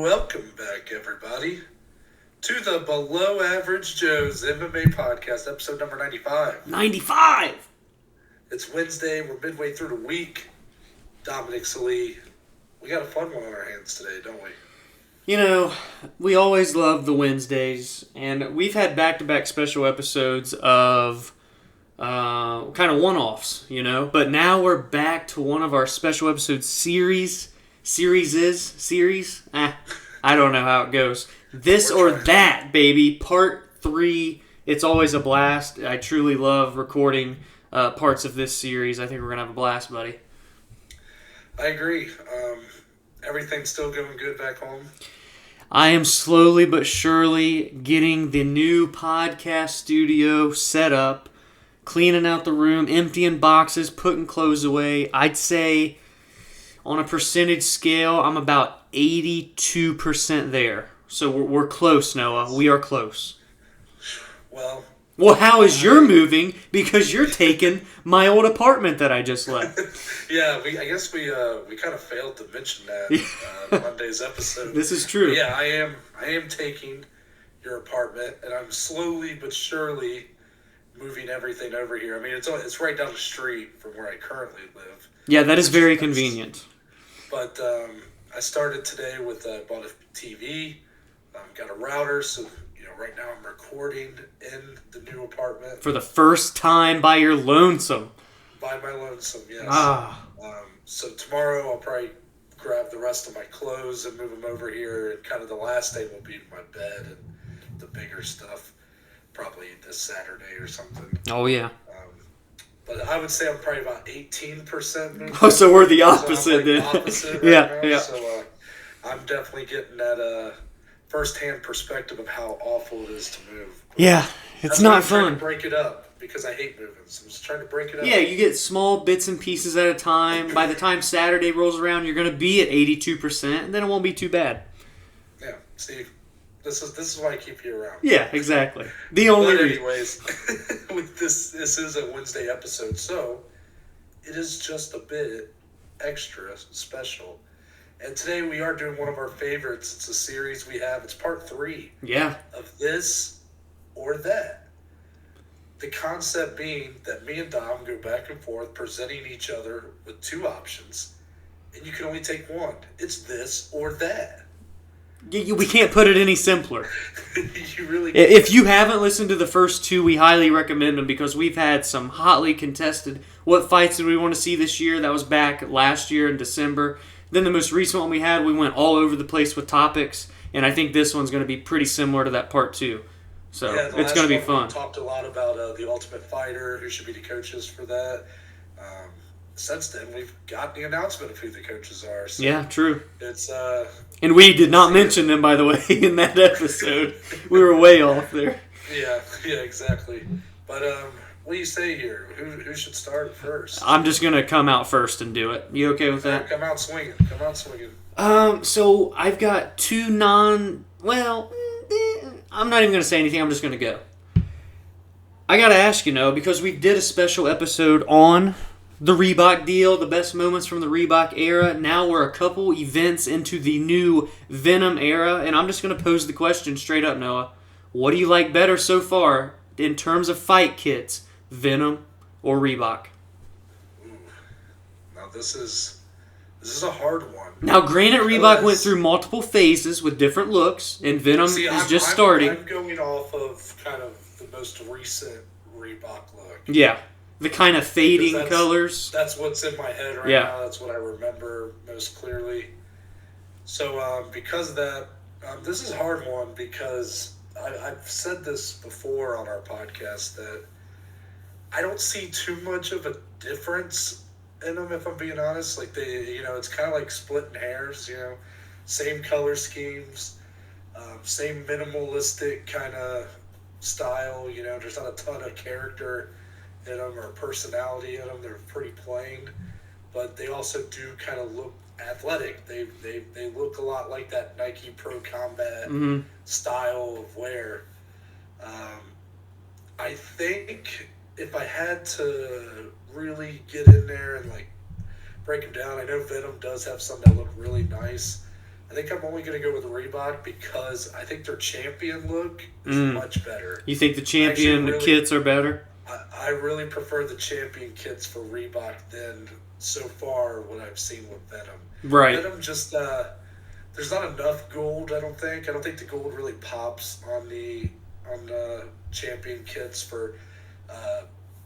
Welcome back, everybody, to the Below Average Joe's MMA Podcast, episode number 95. 95! It's Wednesday. We're midway through the week. Dominic Salee, we got a fun one on our hands today, don't we? You know, we always love the Wednesdays, and we've had back-to-back special episodes of kind of one-offs, you know? But now we're back to one of our special episode series. I don't know how it goes. This or that, baby. Part 3. It's always a blast. I truly love recording parts of this series. I think we're going to have a blast, buddy. I agree. Everything's still going good back home? I am slowly but surely getting the new podcast studio set up, cleaning out the room, emptying boxes, putting clothes away. I'd say on a percentage scale, I'm about 82% there. So we're close, Noah. We are close. Well, how is your moving? Because you're taking my old apartment that I just left. Yeah, I guess we kind of failed to mention that Monday's episode. This is true. But yeah, I am taking your apartment, and I'm slowly but surely moving everything over here. I mean, it's right down the street from where I currently live. Yeah, that is very convenient. But I started today with bought a TV, got a router, so right now I'm recording in the new apartment. For the first time by your lonesome. By my lonesome, yes. So tomorrow I'll probably grab the rest of my clothes and move them over here, and kind of the last day will be my bed and the bigger stuff, probably this Saturday or something. Oh, yeah. But I would say I'm probably about 18% moved. Oh, so we're the opposite so then. Opposite yeah, now. yeah. So I'm definitely getting that first-hand perspective of how awful it is to move. But yeah, it's not fun. I'm trying to break it up because I hate moving. So I'm just trying to break it up. Yeah, you get small bits and pieces at a time. By the time Saturday rolls around, you're going to be at 82%, and then it won't be too bad. Yeah, see, this is why I keep you around. Yeah, exactly. The only but reason. anyways, this is a Wednesday episode, so it is just a bit extra special. And today we are doing one of our favorites. It's a series we have. It's part 3 of This or That. The concept being that me and Dom go back and forth presenting each other with 2 options, and you can only take one. It's this or that. We can't put it any simpler. You really can't. If you haven't listened to the first 2, we highly recommend them because we've had some hotly contested what fights did we want to see this year. That was back last year in December. Then the most recent one we had, we went all over the place with topics, and I think this one's going to be pretty similar to that part 2. So it's going to be fun. We talked a lot about the Ultimate Fighter, who should be the coaches for that. Since then, we've got the announcement of who the coaches are. So yeah, true. It's and we did not mention them, by the way, in that episode. We were way off there. Yeah, exactly. But what do you say here? Who should start first? I'm just going to come out first and do it. You okay with that? Come out swinging. So I've got 2 I'm not even going to say anything. I'm just going to go. I got to ask, because we did a special episode on the Reebok deal, the best moments from the Reebok era. Now we're a couple events into the new Venom era, and I'm just going to pose the question straight up, Noah. What do you like better so far in terms of fight kits, Venom or Reebok? Now this is a hard one. Now, granted, Reebok went through multiple phases with different looks, and Venom is just starting. I'm going off of kind of the most recent Reebok look. Yeah. The kind of fading colors. That's what's in my head right now. That's what I remember most clearly. So because of that, this is a hard one because I've said this before on our podcast that I don't see too much of a difference in them, if I'm being honest. Like it's kind of like splitting hairs, same color schemes, same minimalistic kind of style, there's not a ton of character in them or personality in them. They're pretty plain, but they also do kind of look athletic. They look a lot like that Nike Pro Combat style of wear. I think if I had to really get in there and break them down, I know Venom does have some that look really nice. I think I'm only going to go with Reebok because I think their champion look is much better. You think the champion kits are better? I really prefer the champion kits for Reebok than so far what I've seen with Venom. Right. Venom just there's not enough gold. I don't think the gold really pops on the champion kits for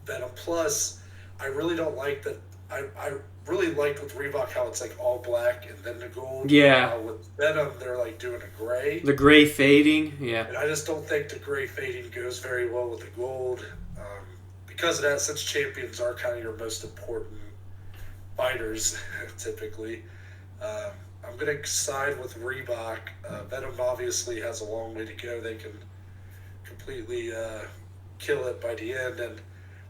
Venom. Plus, I really don't like that. I really liked with Reebok how it's like all black and then the gold. Yeah. With Venom, they're like doing a gray. The gray fading, yeah. And I just don't think the gray fading goes very well with the gold. Because of that, since champions are kind of your most important fighters, typically, I'm going to side with Reebok. Venom obviously has a long way to go. They can completely kill it by the end. And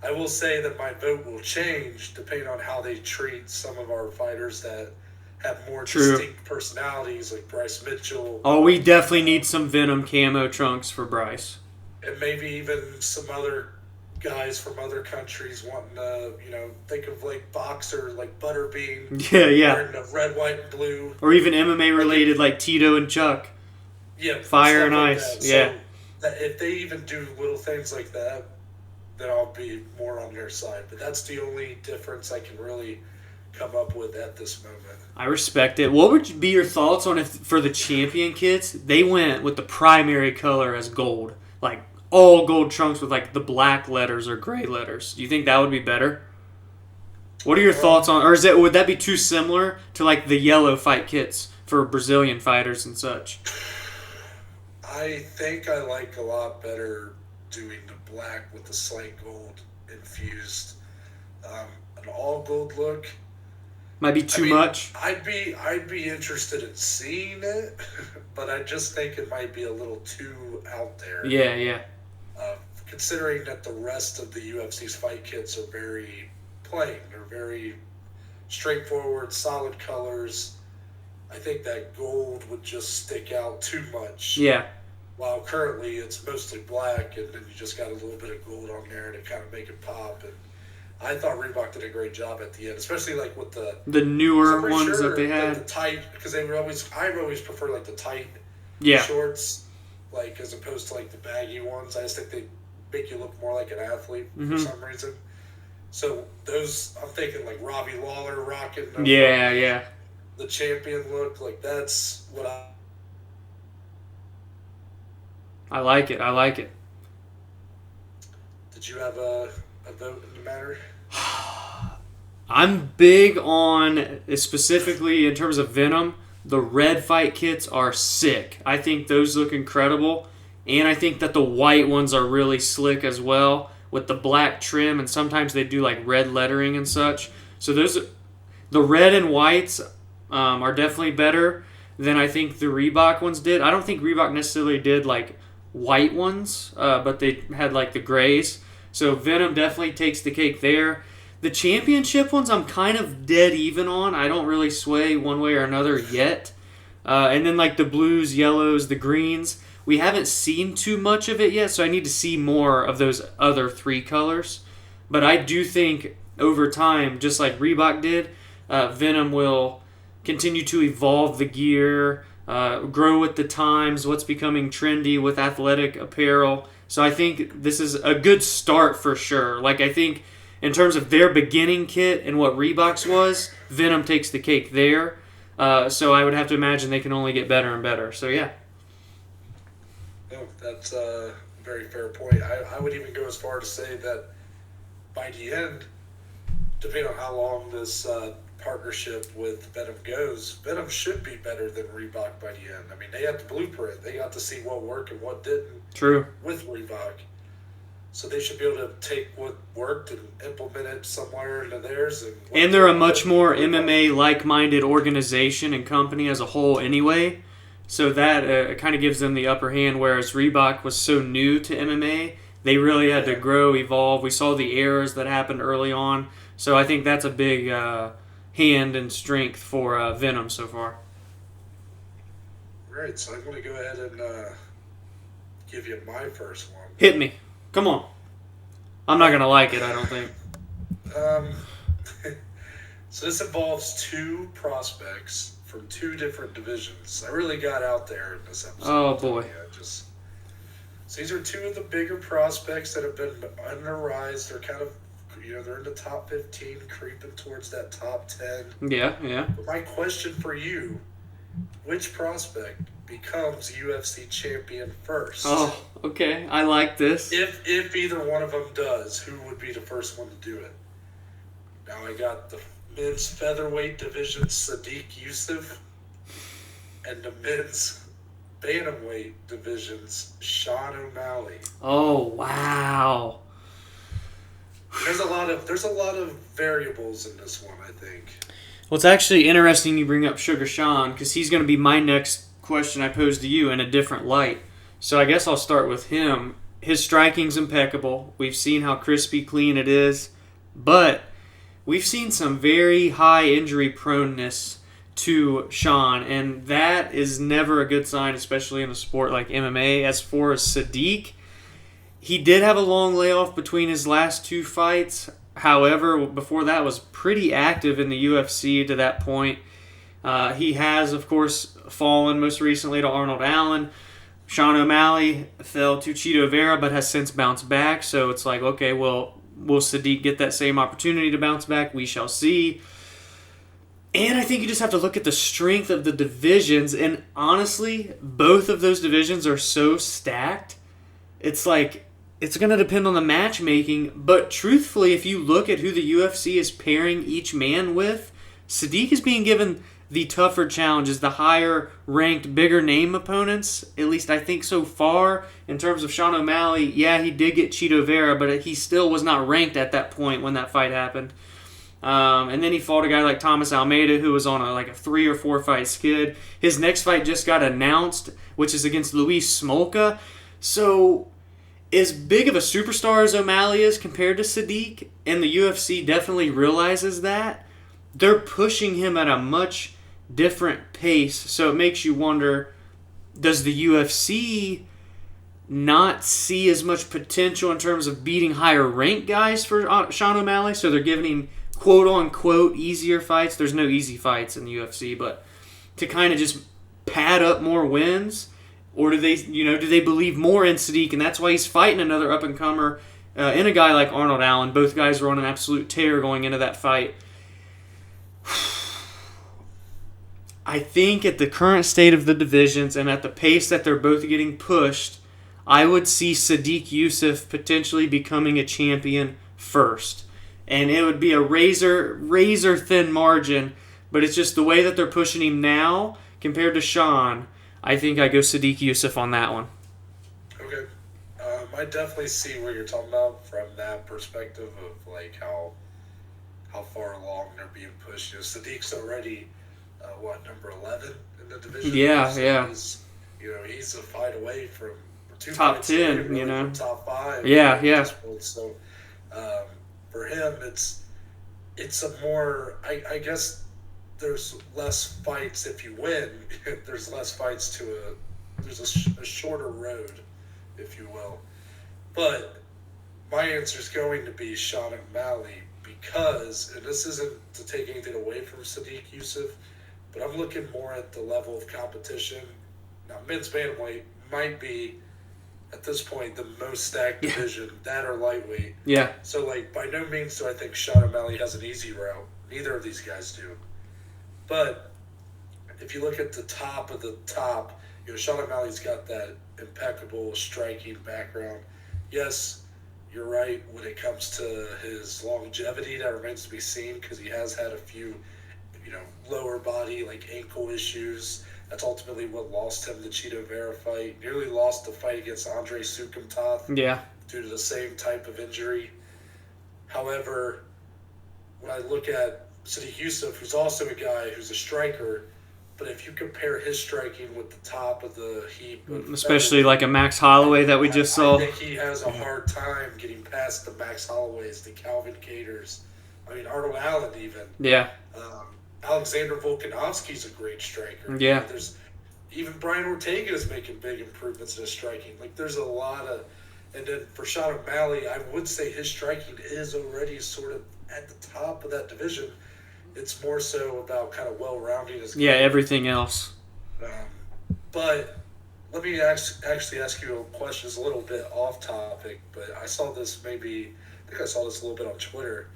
I will say that my vote will change depending on how they treat some of our fighters that have more distinct personalities, like Bryce Mitchell. Oh, we definitely need some Venom camo trunks for Bryce. And maybe even some other guys from other countries wanting to, think of like boxer, like Butterbean. Yeah. Wearing the red, white, and blue. Or even MMA related, like Tito and Chuck. Yeah. Fire and Ice. That. Yeah. So if they even do little things like that, then I'll be more on their side. But that's the only difference I can really come up with at this moment. I respect it. What would be your thoughts on if for the champion kits, they went with the primary color as gold? Like all gold trunks with like the black letters or gray letters. Do you think that would be better? What are your thoughts on, or would that be too similar to like the yellow fight kits for Brazilian fighters and such? I think I like a lot better doing the black with the slight gold infused. An all gold look might be too much. I'd be interested in seeing it, but I just think it might be a little too out there. Yeah. Considering that the rest of the UFC's fight kits are very plain, they're very straightforward, solid colors. I think that gold would just stick out too much. Yeah. While currently it's mostly black, and then you just got a little bit of gold on there to kind of make it pop. And I thought Reebok did a great job at the end, especially like with the newer ones that they had. The tight, because I've always preferred like the tight shorts, like as opposed to like the baggy ones. I just think they make you look more like an athlete for some reason. So those, I'm thinking like Robbie Lawler rocking. The champion look, like that's what I like it. Did you have a vote in the matter? I'm big on, specifically in terms of Venom, the red fight kits are sick. I think those look incredible. And I think that the white ones are really slick as well with the black trim. And sometimes they do like red lettering and such. So the red and whites are definitely better than I think the Reebok ones did. I don't think Reebok necessarily did like white ones, but they had like the grays. So Venom definitely takes the cake there. The championship ones I'm kind of dead even on. I don't really sway one way or another yet. And then like the blues, yellows, the greens, we haven't seen too much of it yet, so I need to see more of those other three colors. But I do think over time, just like Reebok did, Venom will continue to evolve the gear, grow with the times, what's becoming trendy with athletic apparel. So I think this is a good start for sure. Like I think in terms of their beginning kit and what Reebok's was, Venom takes the cake there. So I would have to imagine they can only get better and better. So yeah. No, that's a very fair point. I would even go as far to say that by the end, depending on how long this partnership with Venom goes, Venom should be better than Reebok by the end. I mean, they had the blueprint. They got to see what worked and what didn't. True. With Reebok. So they should be able to take what worked and implement it somewhere into theirs. And they're a much more MMA like-minded organization and company as a whole anyway. So that kind of gives them the upper hand, whereas Reebok was so new to MMA, they really had to grow, evolve. We saw the errors that happened early on. So I think that's a big hand and strength for Venom so far. Right, so I'm going to go ahead and give you my first one. Hit me. Come on. I'm not going to like it, I don't think. So this involves two prospects from two different divisions. I really got out there in this episode. Oh, boy. So these are two of the bigger prospects that have been on the rise. They're kind of, they're in the top 15, creeping towards that top 10. Yeah, yeah. But my question for you, which prospect becomes UFC champion first? Oh, okay. I like this. If either one of them does, who would be the first one to do it? Now I got the men's featherweight division, Sadiq Youssef, and the men's bantamweight divisions, Sean O'Malley. Oh, wow. There's a lot of variables in this one, I think. Well, it's actually interesting you bring up Sugar Sean because he's going to be my next question I pose to you in a different light. So I guess I'll start with him. His striking's impeccable. We've seen how crispy clean it is, but we've seen some very high injury proneness to Sean, and that is never a good sign, especially in a sport like MMA. As for Sadiq, he did have a long layoff between his last two fights. However, before that was pretty active in the UFC to that point. He has, of course, fallen most recently to Arnold Allen. Sean O'Malley fell to Chito Vera, but has since bounced back. So it's like, okay, well, will Sadiq get that same opportunity to bounce back? We shall see. And I think you just have to look at the strength of the divisions. And honestly, both of those divisions are so stacked. It's like, it's going to depend on the matchmaking. But truthfully, if you look at who the UFC is pairing each man with, Sadiq is being given the tougher challenges, the higher-ranked, bigger-name opponents, at least I think so far. In terms of Sean O'Malley, yeah, he did get Chito Vera, but he still was not ranked at that point when that fight happened. And then he fought a guy like Thomas Almeida, who was on a 3 or 4 fight skid. His next fight just got announced, which is against Luis Smolka. So, as big of a superstar as O'Malley is compared to Sadiq, and the UFC definitely realizes that, they're pushing him at a much different pace. So it makes you wonder, does the UFC not see as much potential in terms of beating higher ranked guys for Sean O'Malley? So they're giving him quote unquote easier fights. There's no easy fights in the UFC, but to kind of just pad up more wins, or do they believe more in Sadiq, and that's why he's fighting another up and comer in a guy like Arnold Allen. Both guys were on an absolute tear going into that fight. I think at the current state of the divisions and at the pace that they're both getting pushed, I would see Sadiq Youssef potentially becoming a champion first. And it would be a razor thin margin, but it's just the way that they're pushing him now compared to Sean. I think I go Sadiq Youssef on that one. Okay. I definitely see what you're talking about from that perspective of how far along they're being pushed. Sadiq's already number 11 in the division. Yeah, so yeah. He's a fight away from top 10, from top 5. Yeah. So for him, it's a more. I guess there's less fights if you win. There's less fights there's a shorter road, if you will. But my answer is going to be Sean O'Malley because, and this isn't to take anything away from Sadiq Youssef, but I'm looking more at the level of competition. Now, men's bantamweight might be, at this point, the most stacked division, that or lightweight. Yeah. So, by no means do I think Sean O'Malley has an easy route. Neither of these guys do. But if you look at the top of the top, Sean O'Malley's got that impeccable striking background. Yes, you're right when it comes to his longevity. That remains to be seen because he has had a few, lower body, ankle issues. That's ultimately what lost him the Chito Vera fight. Nearly lost the fight against Andre Sukumtoth due to the same type of injury. However, when I look at Sadiq Youssef, who's also a guy who's a striker, but if you compare his striking with the top of the heap, especially like a Max Holloway that we just saw, I think he has a hard time getting past the Max Holloways, the Calvin Caters. Arnold Allen even. Yeah. Alexander Volkanovski's a great striker. Yeah. Even Brian Ortega is making big improvements in his striking. There's a lot of, and then for Sean O'Malley, I would say his striking is already sort of at the top of that division. It's more so about kind of well-rounding his game. Yeah, everything else. But let me actually ask you a question. It's a little bit off topic, but I saw this I think I saw this a little bit on Twitter.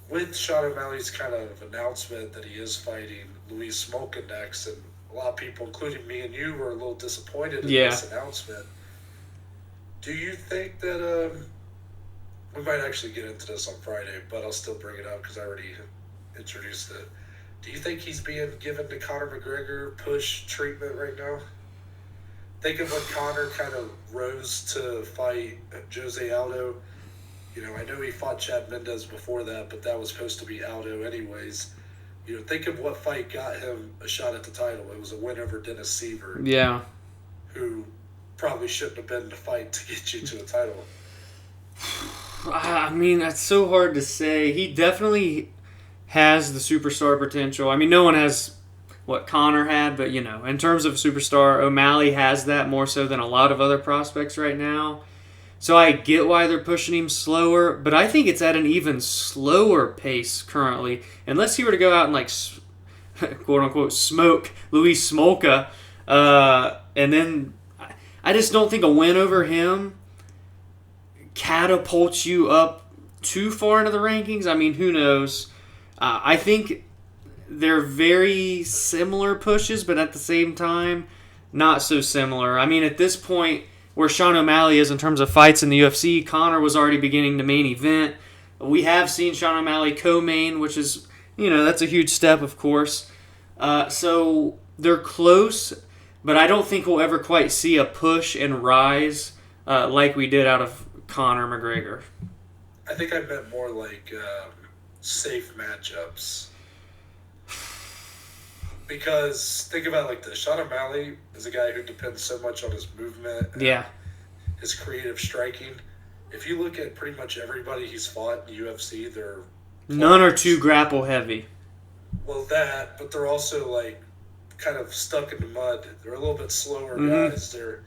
With Sean O'Malley's kind of announcement that he is fighting Luis Smolka next, and a lot of people, including me and you, were a little disappointed in this announcement. Do you think that we might actually get into this on Friday, but I'll still bring it up because I already introduced it. Do you think he's being given the Conor McGregor push treatment right now? Think of when Conor kind of rose to fight Jose Aldo. I know he fought Chad Mendez before that, but that was supposed to be Aldo anyways. Think of what fight got him a shot at the title. It was a win over Dennis Seaver. Yeah. Who probably shouldn't have been the fight to get you to the title. I mean, that's so hard to say. He definitely has the superstar potential. I mean, no one has what Conor had, but, in terms of superstar, O'Malley has that more so than a lot of other prospects right now. So I get why they're pushing him slower, but I think it's at an even slower pace currently. Unless he were to go out and, quote-unquote, smoke Luis Smolka, and then I just don't think a win over him catapults you up too far into the rankings. I mean, who knows? I think they're very similar pushes, but at the same time, not so similar. I mean, at this point, where Sean O'Malley is in terms of fights in the UFC, Conor was already beginning to main event. We have seen Sean O'Malley co-main, which is, that's a huge step, of course. So they're close, but I don't think we'll ever quite see a push and rise like we did out of Conor McGregor. I think I meant more like safe matchups. Because think about the Sean O'Malley is a guy who depends so much on his movement and his creative striking. If you look at pretty much everybody he's fought in the UFC, they're none are too grapple heavy. Well, but they're also kind of stuck in the mud. They're a little bit slower guys. They're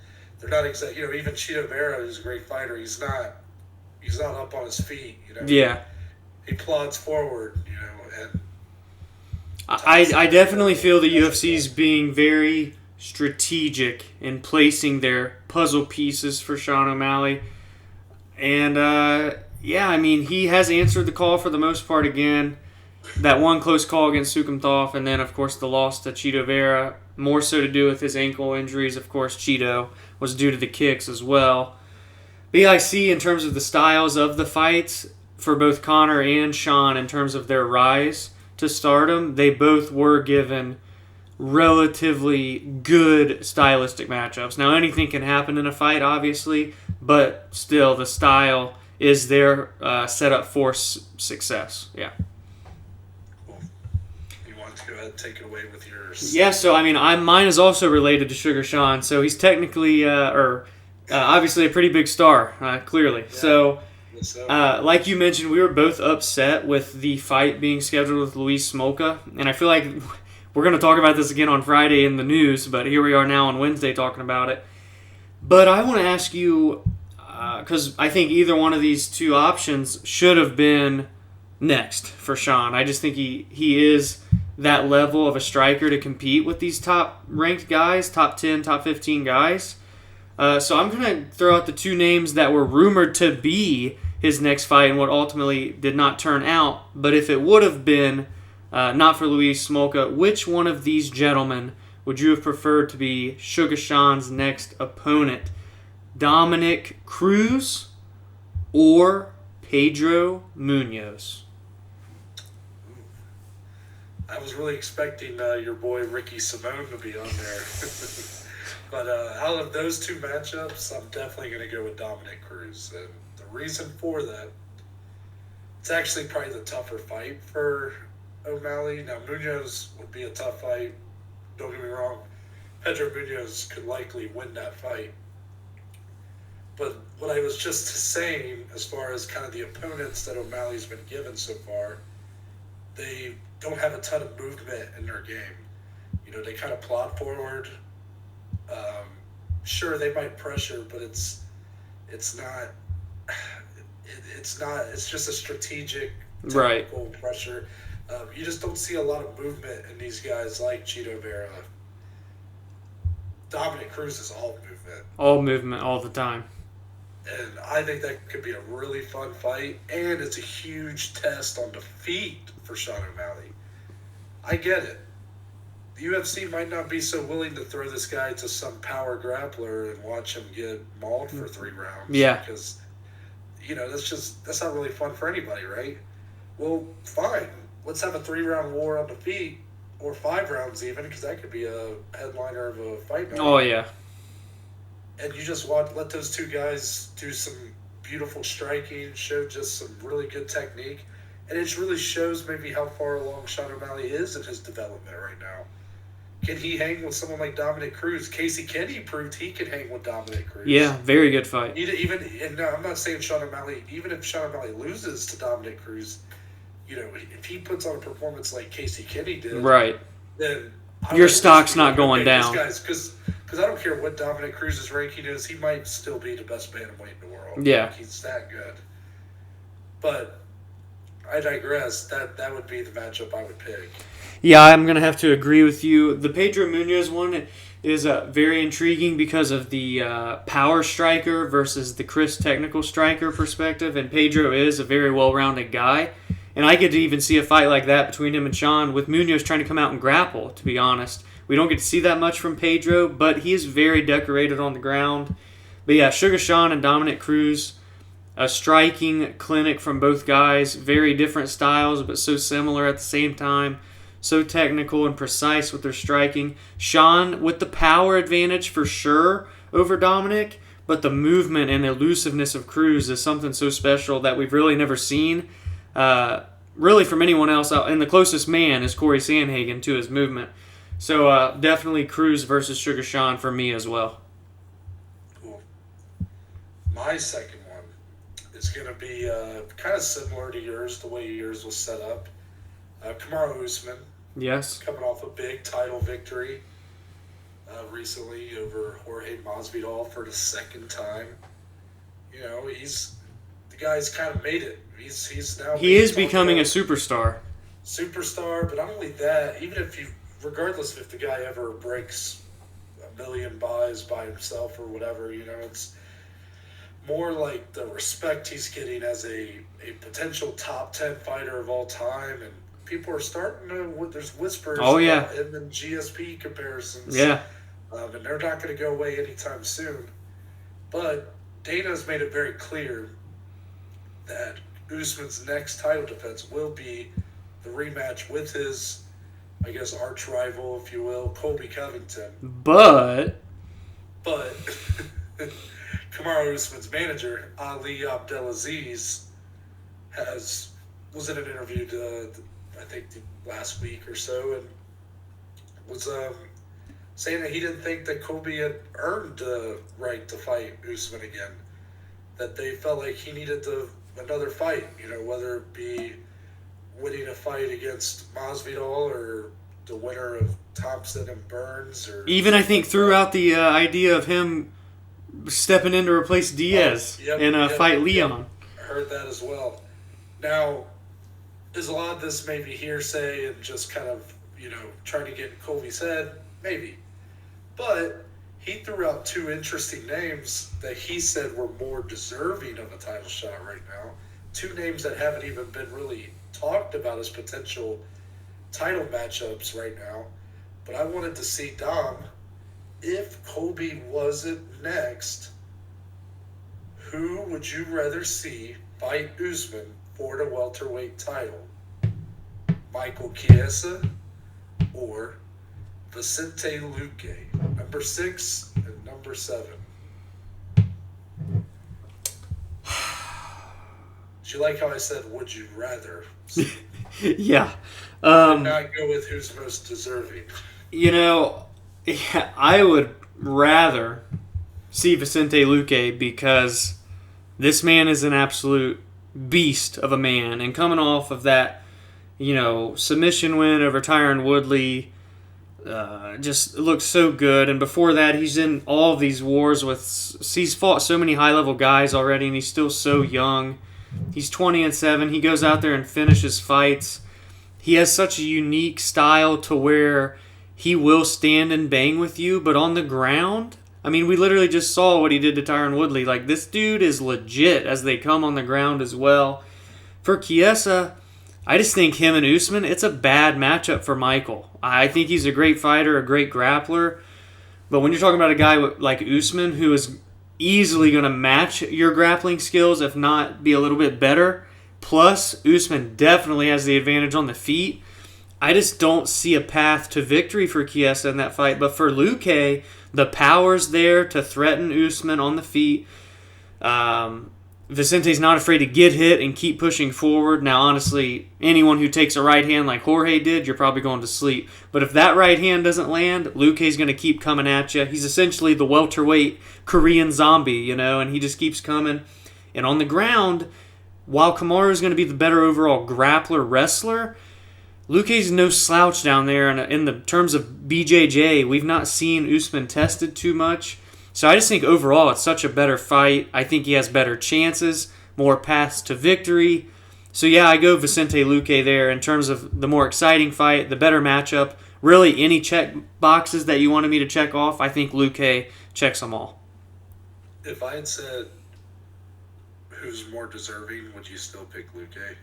not exactly, even Chito Vera, who's a great fighter, he's not up on his feet, Yeah. He plods forward, and I definitely feel the UFC's being very strategic in placing their puzzle pieces for Sean O'Malley. And, I mean, he has answered the call for the most part again. That one close call against Sukumtov, and then, of course, the loss to Chito Vera, more so to do with his ankle injuries. Of course, Chito was due to the kicks as well. But I see in terms of the styles of the fights for both Conor and Sean in terms of their rise to stardom, they both were given relatively good stylistic matchups. Now, anything can happen in a fight, obviously, but still, the style is their setup for success. Yeah. Cool. You want to go ahead and take it away with yours? Yeah, so, I mean, mine is also related to Sugar Sean, so he's technically, obviously a pretty big star, clearly. Yeah. So, like you mentioned, we were both upset with the fight being scheduled with Luis Smolka, and I feel like we're going to talk about this again on Friday in the news, but here we are now on Wednesday talking about it. But I want to ask you, because I think either one of these two options should have been next for Sean. I just think he is that level of a striker to compete with these top-ranked guys, top 10, top 15 guys. So I'm going to throw out the two names that were rumored to be his next fight and what ultimately did not turn out. But if it would have been not for Luis Smolka, which one of these gentlemen would you have preferred to be Sugar Sean's next opponent? Dominic Cruz or Pedro Munoz? I was really expecting your boy Ricky Simone to be on there. But out of those two matchups, I'm definitely going to go with Dominic Cruz. And the reason for that, it's actually probably the tougher fight for O'Malley. Now, Munoz would be a tough fight. Don't get me wrong. Pedro Munoz could likely win that fight. But what I was just saying, as far as kind of the opponents that O'Malley's been given so far, they don't have a ton of movement in their game. They kind of plod forward. Sure, they might pressure, but it's not. It's just a strategic right pressure. You just don't see a lot of movement in these guys like Cheeto Vera. Dominic Cruz is all movement. All movement, all the time. And I think that could be a really fun fight, and it's a huge test on the feet for Sean O'Malley. I get it. The UFC might not be so willing to throw this guy to some power grappler and watch him get mauled for 3 rounds. Yeah. Because, that's not really fun for anybody, right? Well, fine. Let's have a 3-round war on the feet, or 5 rounds even, because that could be a headliner of a fight night. Oh, yeah. And you just let those 2 guys do some beautiful striking, show just some really good technique. And it really shows maybe how far along Sean O'Malley is in his development right now. Can he hang with someone like Dominic Cruz? Casey Kennedy proved he can hang with Dominic Cruz. Yeah, very good fight. And I'm not saying Sean O'Malley, even if Sean O'Malley loses to Dominic Cruz, if he puts on a performance like Casey Kennedy did, right, then your stock's not going down. Because I don't care what Dominic Cruz's ranking is, he might still be the best bantamweight in the world. Yeah. Like, he's that good. But I digress. That would be the matchup I would pick. Yeah, I'm going to have to agree with you. The Pedro Munoz one is very intriguing because of the power striker versus the Chris technical striker perspective, and Pedro is a very well-rounded guy. And I get to even see a fight like that between him and Sean, with Munoz trying to come out and grapple, to be honest. We don't get to see that much from Pedro, but he is very decorated on the ground. But yeah, Sugar Sean and Dominic Cruz, a striking clinic from both guys. Very different styles, but so similar at the same time. So technical and precise with their striking. Sean with the power advantage for sure over Dominic, but the movement and elusiveness of Cruz is something so special that we've really never seen really from anyone else. And the closest man is Corey Sandhagen to his movement. So definitely Cruz versus Sugar Sean for me as well. Cool. My second one is going to be kind of similar to yours, the way yours was set up. Kamaru Usman. Yes. Coming off a big title victory recently over Jorge Masvidal for the second time. The guy's kind of made it. He's now. He is becoming a superstar. Superstar, but not only that. Regardless if the guy ever breaks 1 million buys by himself or whatever, it's more like the respect he's getting as a potential top 10 fighter of all time, and people are starting to. There's whispers. Oh yeah. About him and GSP comparisons. Yeah. And they're not going to go away anytime soon. But Dana's made it very clear that Usman's next title defense will be the rematch with his, I guess, arch rival, if you will, Colby Covington. But Kamaru Usman's manager, Ali Abdelaziz, was in an interview, I think last week or so, and was saying that he didn't think that Colby had earned the right to fight Usman again. That they felt like he needed another fight, whether it be winning a fight against Masvidal or the winner of Thompson and Burns, or even I think throughout the idea of him stepping in to replace Diaz fight Leon. I heard that as well. Now, is a lot of this maybe hearsay and just kind of, trying to get in Colby's head? Maybe. But he threw out 2 interesting names that he said were more deserving of a title shot right now. 2 names that haven't even been really talked about as potential title matchups right now. But I wanted to see, Dom, if Colby wasn't next, who would you rather see fight Usman for the welterweight title? Michael Chiesa or Vicente Luque, number 6 and number 7? Did you like how I said, would you rather? Yeah. Not go with who's most deserving. I would rather see Vicente Luque because this man is an absolute beast of a man. And coming off of that, submission win over Tyron Woodley, just looks so good. And before that, he's in all of these wars he's fought so many high-level guys already, and he's still so young. He's 20-7. He goes out there and finishes fights. he has such a unique style to where he will stand and bang with you, but on the ground, I mean, we literally just saw what he did to Tyron Woodley. Like, this dude is legit as they come on the ground as well. For Chiesa, I just think him and Usman, it's a bad matchup for Michael. I think he's a great fighter, a great grappler. But when you're talking about a guy like Usman, who is easily going to match your grappling skills, if not be a little bit better, plus Usman definitely has the advantage on the feet, I just don't see a path to victory for Chiesa in that fight. But for Luque, the power's there to threaten Usman on the feet. Vicente's not afraid to get hit and keep pushing forward. Now, honestly, anyone who takes a right hand like Jorge did, you're probably going to sleep. But if that right hand doesn't land, Luque's going to keep coming at you. He's essentially the welterweight Korean zombie, and he just keeps coming. And on the ground, while Kamaru is going to be the better overall grappler wrestler, Luque's no slouch down there. And in the terms of BJJ, we've not seen Usman tested too much. So I just think overall it's such a better fight. I think he has better chances, more paths to victory. So yeah, I go Vicente Luque there in terms of the more exciting fight, the better matchup. Really, any check boxes that you wanted me to check off, I think Luque checks them all. If I had said who's more deserving, would you still pick Luque?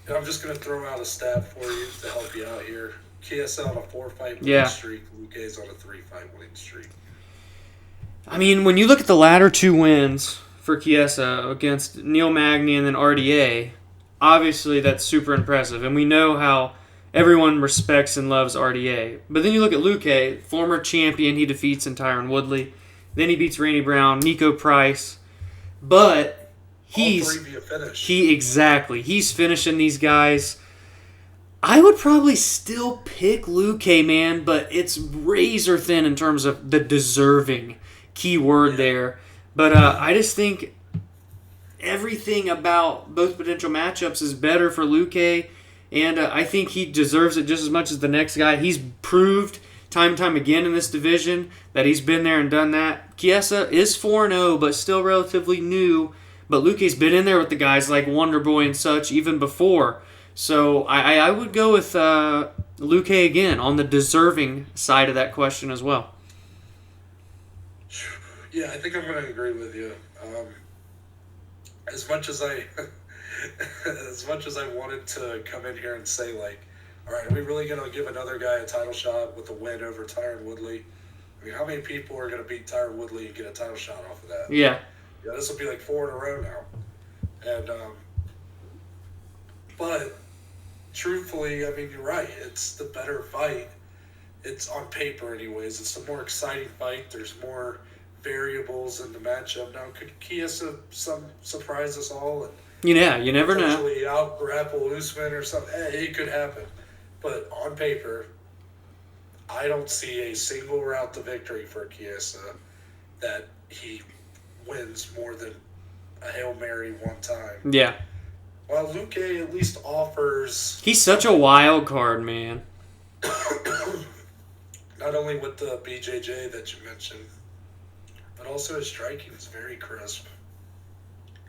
And I'm just going to throw out a stat for you to help you out here. Chiesa on a 4-fight winning streak. Luque's on a 3-fight winning streak. I mean, when you look at the latter two wins for Chiesa against Neil Magny and then RDA, obviously that's super impressive. And we know how everyone respects and loves RDA. But then you look at Luque, former champion, he defeats Tyron Woodley. Then he beats Randy Brown, Nico Price. But he's finishing these guys. I would probably still pick Luque, man, but it's razor thin in terms of the deserving key word there. But I just think everything about both potential matchups is better for Luque, and I think he deserves it just as much as the next guy. He's proved time and time again in this division that he's been there and done that. Chiesa is 4-0, but still relatively new. But Luque's been in there with the guys like Wonderboy and such even before. So I would go with Luque again on the deserving side of that question as well. Yeah, I think I'm going to agree with you. As much as I wanted to come in here and say, like, all right, are we really going to give another guy a title shot with a win over Tyron Woodley? I mean, how many people are going to beat Tyron Woodley and get a title shot off of that? Yeah, this will be like 4 in a row now. And but truthfully, I mean, you're right. It's the better fight. It's on paper, anyways. It's the more exciting fight. There's more variables in the matchup. Now, could Chiesa surprise us all? And yeah, you never know. Potentially out-grapple Usman or something. Hey, it could happen. But on paper, I don't see a single route to victory for Chiesa that he wins more than a Hail Mary one time. Yeah. While Luque at least offers... He's such a wild card, man. Not only with the BJJ that you mentioned, but also his striking is very crisp.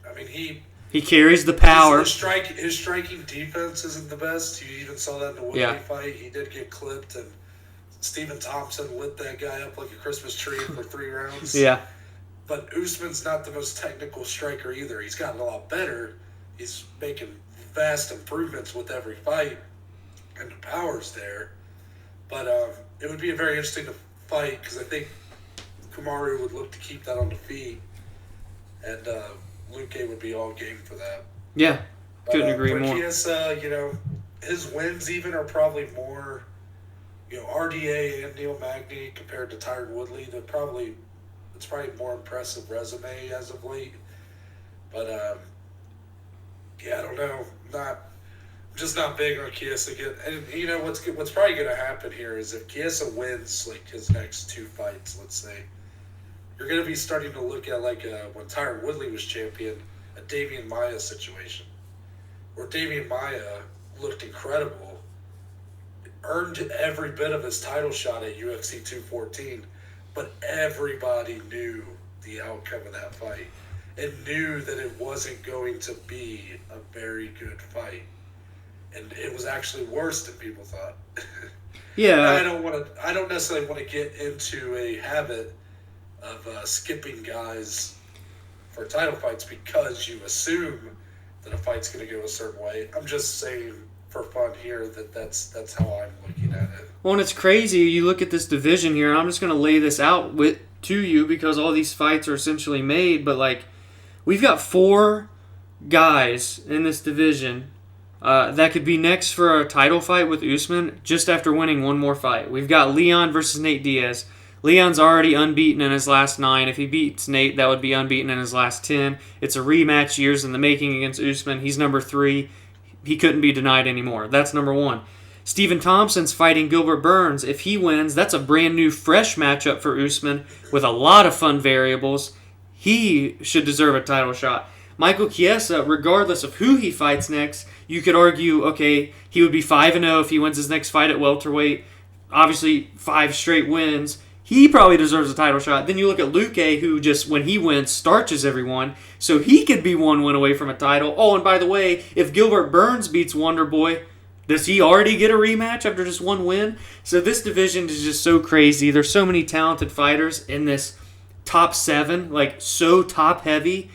I mean, he carries the power. His striking defense isn't the best. You even saw that in the Woodley fight. He did get clipped, and Stephen Thompson lit that guy up like a Christmas tree for 3 rounds. Yeah. But Usman's not the most technical striker either. He's gotten a lot better. He's making vast improvements with every fight, and the power's there. But it would be a very interesting fight because I think Kamaru would look to keep that on the feet, and Luque would be all game for that. Yeah, couldn't agree more. Chiesa, his wins even are probably more, RDA and Neil Magny compared to Tyron Woodley. It's probably a more impressive resume as of late. But I don't know. I'm just not big on Chiesa again. And what's probably going to happen here is if Chiesa wins like his next 2 fights, let's say, you're going to be starting to look at like when Tyron Woodley was champion, a Damian Maia situation, where Damian Maia looked incredible, earned every bit of his title shot at UFC 214, but everybody knew the outcome of that fight. and knew that it wasn't going to be a very good fight. And it was actually worse than people thought. Yeah. I don't necessarily want to get into a habit of skipping guys for title fights because you assume that a fight's going to go a certain way. I'm just saying for fun here that's how I'm looking at it. Well, and it's crazy. You look at this division here, and I'm just going to lay this out to you because all these fights are essentially made. But, like, we've got 4 guys in this division that could be next for a title fight with Usman just after winning one more fight. We've got Leon versus Nate Diaz. Leon's already unbeaten in his last 9. If he beats Nate, that would be unbeaten in his last 10. It's a rematch, years in the making against Usman. He's number 3. He couldn't be denied anymore. That's number 1. Stephen Thompson's fighting Gilbert Burns. If he wins, that's a brand new, fresh matchup for Usman with a lot of fun variables. He should deserve a title shot. Michael Chiesa, regardless of who he fights next, you could argue, okay, he would be 5-0 if he wins his next fight at welterweight. Obviously, 5 straight wins. He probably deserves a title shot. Then you look at Luque, who just, when he wins, starches everyone. So he could be 1 win away from a title. Oh, and by the way, if Gilbert Burns beats Wonder Boy, does he already get a rematch after just 1 win? So this division is just so crazy. There's so many talented fighters in this top 7, like so top heavy.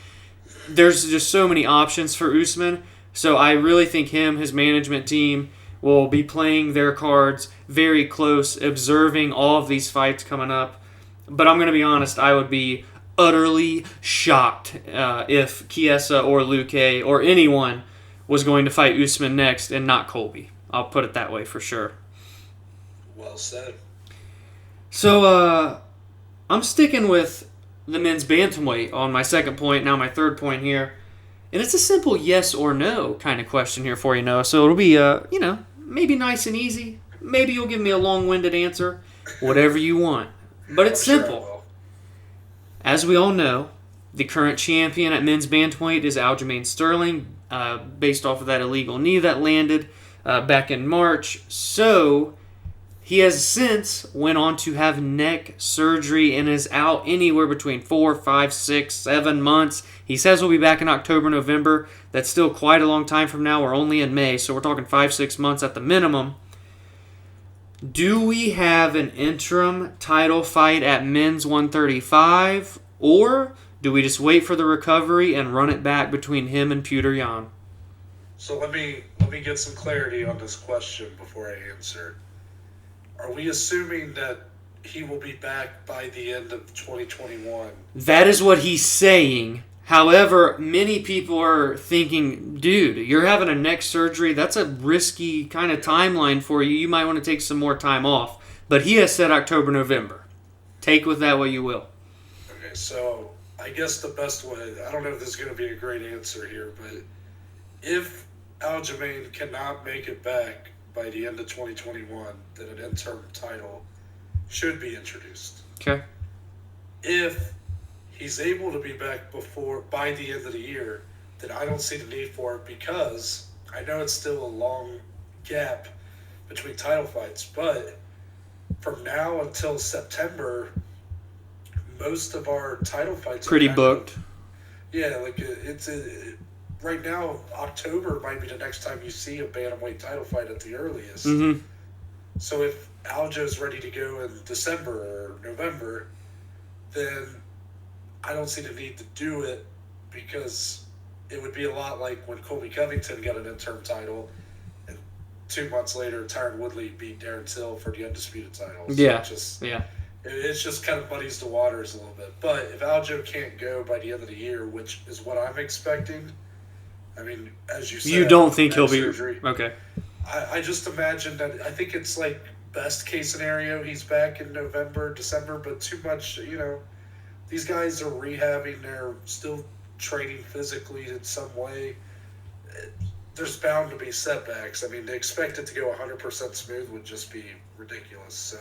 There's just so many options for Usman. So I really think his management team, will be playing their cards very close, observing all of these fights coming up. But I'm going to be honest, I would be utterly shocked if Chiesa or Luque or anyone was going to fight Usman next and not Colby. I'll put it that way for sure. Well said. So I'm sticking with the men's bantamweight on my second point, now my third point here. And it's a simple yes or no kind of question here for you, Noah. So it'll be, maybe nice and easy. Maybe you'll give me a long-winded answer. Whatever you want. But it's simple. As we all know, the current champion at men's bantamweight is Aljamain Sterling, based off of that illegal knee that landed back in March. So he has since went on to have neck surgery and is out anywhere between 4, 5, 6, 7 months. He says we'll be back in October, November. That's still quite a long time from now. We're only in May, so we're talking 5, 6 months at the minimum. Do we have an interim title fight at men's 135, or do we just wait for the recovery and run it back between him and Petr Yan? So let me get some clarity on this question before I answer. Are we assuming that he will be back by the end of 2021? That is what he's saying. However, many people are thinking, dude, you're having a neck surgery. That's a risky kind of timeline for you. You might want to take some more time off. But he has said October, November. Take with that what you will. Okay, so I guess the best way, I don't know if this is going to be a great answer here, but if Aljamain cannot make it back by the end of 2021, then an interim title should be introduced. Okay. If he's able to be back by the end of the year, then I don't see the need for it, because I know it's still a long gap between title fights, but from now until September, most of our title fights pretty booked. Right now, October might be the next time you see a bantamweight title fight at the earliest. Mm-hmm. So if Aljo's ready to go in December or November, then I don't see the need to do it, because it would be a lot like when Colby Covington got an interim title, and 2 months later, Tyron Woodley beat Darren Till for the undisputed title. So it's just kind of muddies the waters a little bit. But if Aljo can't go by the end of the year, which is what I'm expecting, I mean, as you said, you don't think he'll be surgery, okay? I just imagine that. I think it's like best case scenario, he's back in November, December, but too much, these guys are rehabbing. They're still training physically in some way. There's bound to be setbacks. I mean, they expect it to go 100% smooth would just be ridiculous. So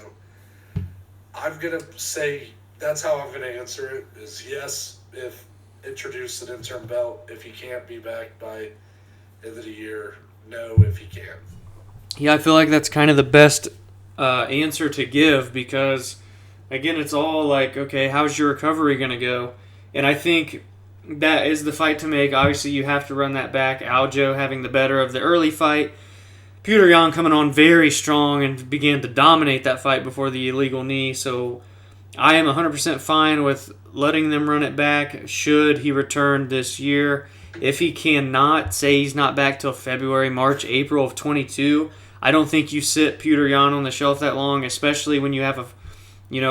I'm going to say that's how I'm going to answer it, is yes, if introduce an interim belt, if he can't be back by end of the year, no, if he can. Yeah, I feel like that's kind of the best answer to give, because, again, it's all like, okay, how's your recovery going to go? And I think that is the fight to make. Obviously, you have to run that back. Aljo having the better of the early fight. Petr Yan coming on very strong and began to dominate that fight before the illegal knee. So I am 100% fine with letting them run it back should he return this year. If he cannot, say he's not back till February, March, April of 22, I don't think you sit Petr Yan on the shelf that long, especially when you have a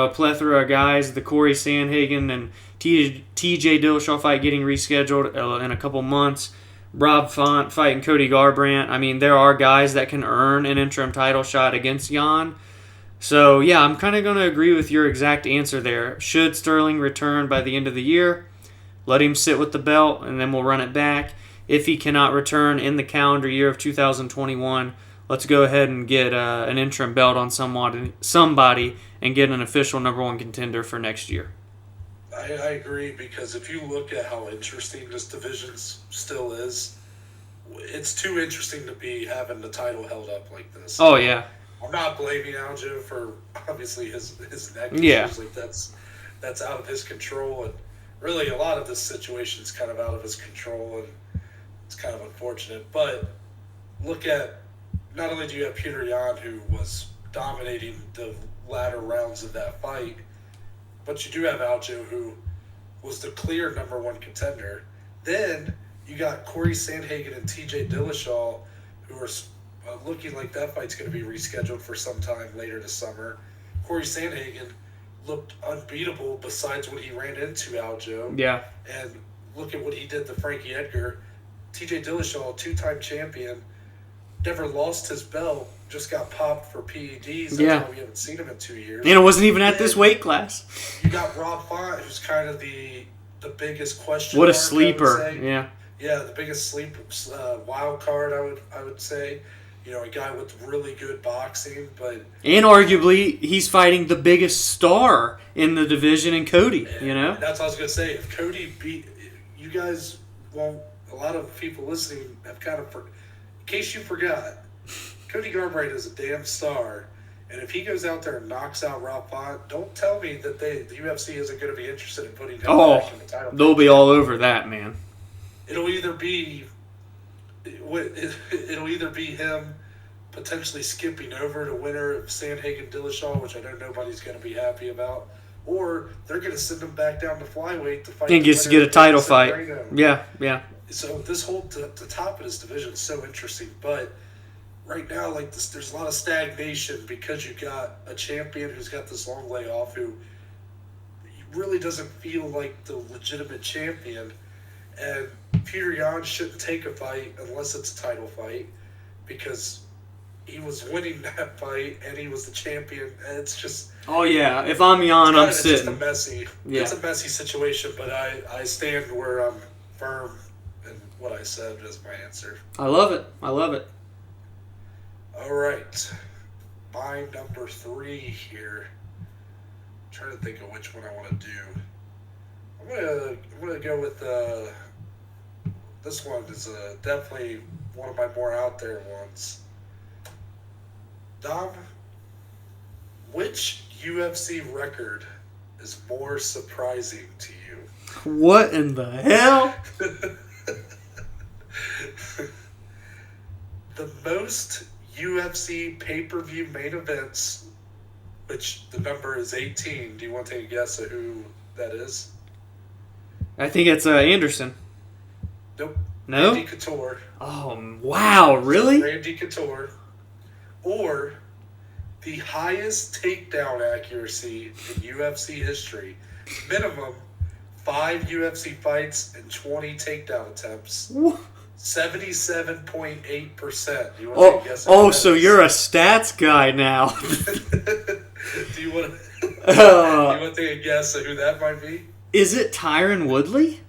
plethora of guys, the Corey Sandhagen and TJ Dillashaw fight getting rescheduled in a couple months. Rob Font fighting Cody Garbrandt. I mean, there are guys that can earn an interim title shot against Yan. So, yeah, I'm kind of going to agree with your exact answer there. Should Sterling return by the end of the year, let him sit with the belt, and then we'll run it back. If he cannot return in the calendar year of 2021, let's go ahead and get an interim belt on somebody and get an official number one contender for next year. I agree, because if you look at how interesting this division still is, it's too interesting to be having the title held up like this. Oh, yeah. I'm not blaming Aljo for, obviously, his neck issues. Yeah. Like, that's out of his control, and really a lot of this situation is kind of out of his control, and it's kind of unfortunate. But look at, not only do you have Petr Yan, who was dominating the latter rounds of that fight, but you do have Aljo, who was the clear number one contender. Then you got Corey Sandhagen and TJ Dillashaw, who are looking like that fight's going to be rescheduled for some time later this summer. Corey Sandhagen looked unbeatable besides when he ran into Aljo. Yeah. And look at what he did to Frankie Edgar. TJ Dillashaw, two-time champion, never lost his belt, just got popped for PEDs. That's why we haven't seen him in 2 years. And it wasn't even at this weight class. You got Rob Font, who's kind of the biggest question What mark, a sleeper. I would say. Yeah. Yeah, the biggest wild card, I would say. You know, a guy with really good boxing, but... And arguably, he's fighting the biggest star in the division in Cody, you know? That's what I was going to say. If Cody beat... You guys won't... A lot of people listening have kind of... In case you forgot, Cody Garbrandt is a damn star, and if he goes out there and knocks out Rob Font, don't tell me that the UFC isn't going to be interested in putting him back in the title. They'll be all over that, man. It'll either be him potentially skipping over the winner of Sandhagen Dillashaw, which I know nobody's going to be happy about, or they're going to send him back down to flyweight to fight. And gets to get a title fight. Yeah. So this whole the top of this division is so interesting, but right now, like this, there's a lot of stagnation because you got a champion who's got this long layoff who really doesn't feel like the legitimate champion, and Petr Yan shouldn't take a fight unless it's a title fight because he was winning that fight and he was the champion, and it's just... Oh, yeah. If I'm Yan, I'm sitting. It's a messy situation, but I stand where I'm firm in what I said as my answer. I love it. All right. My number 3 here. I'm trying to think of which one I want to do. I'm gonna go with this one is definitely one of my more out there ones. Dom, which UFC record is more surprising to you? What in the hell? The most UFC pay-per-view main events, which the number is 18. Do you want to take a guess at who that is? I think it's Anderson. Nope. No? Randy Couture. Oh, wow. Really? Randy Couture. Or the highest takedown accuracy in UFC history. Minimum 5 UFC fights and 20 takedown attempts. 77.8%. Do you want to take a guess? So you're a stats guy now. Do you want to take a guess at who that might be? Is it Tyron Woodley?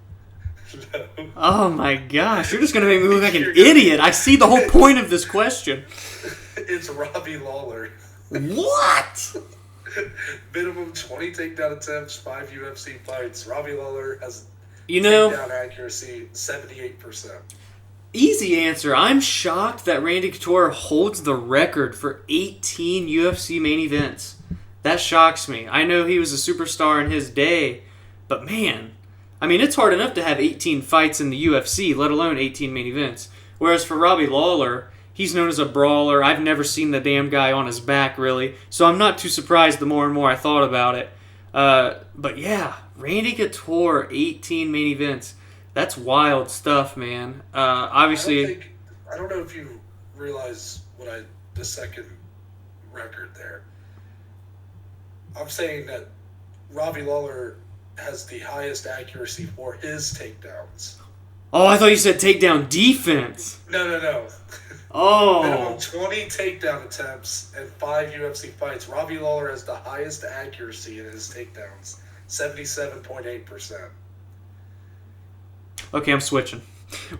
No. Oh my gosh, you're just going to make me look like an idiot. I see the whole point of this question. It's Robbie Lawler. What? Minimum 20 takedown attempts, 5 UFC fights. Robbie Lawler has takedown accuracy 78%. Easy answer. I'm shocked that Randy Couture holds the record for 18 UFC main events. That shocks me. I know he was a superstar in his day, but man, I mean, it's hard enough to have 18 fights in the UFC, let alone 18 main events. Whereas for Robbie Lawler, he's known as a brawler. I've never seen the damn guy on his back, really. So I'm not too surprised the more and more I thought about it. But yeah, Randy Couture, 18 main events. That's wild stuff, man. Obviously... I don't know if you realize the second record there. I'm saying that Robbie Lawler has the highest accuracy for his takedowns. Oh, I thought you said takedown defense. No. Oh. Minimum 20 takedown attempts and 5 UFC fights. Robbie Lawler has the highest accuracy in his takedowns, 77.8%. Okay, I'm switching.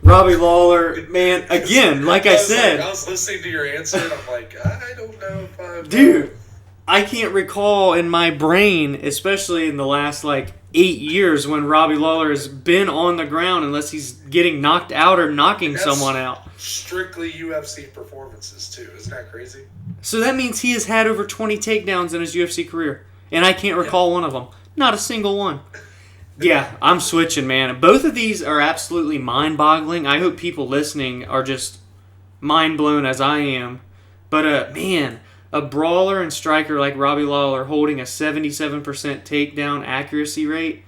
Robbie Lawler, man, again, like I said. I was listening to your answer, and I'm like, I don't know if I'm... Dude, I can't recall in my brain, especially in the last, 8 years, when Robbie Lawler has been on the ground unless he's getting knocked out or knocking someone out. Strictly UFC performances, too. Isn't that crazy? So that means he has had over 20 takedowns in his UFC career, and I can't recall one of them. Not a single one. Yeah, I'm switching, man. Both of these are absolutely mind-boggling. I hope people listening are just mind-blown as I am. But, man, a brawler and striker like Robbie Lawler holding a 77% takedown accuracy rate,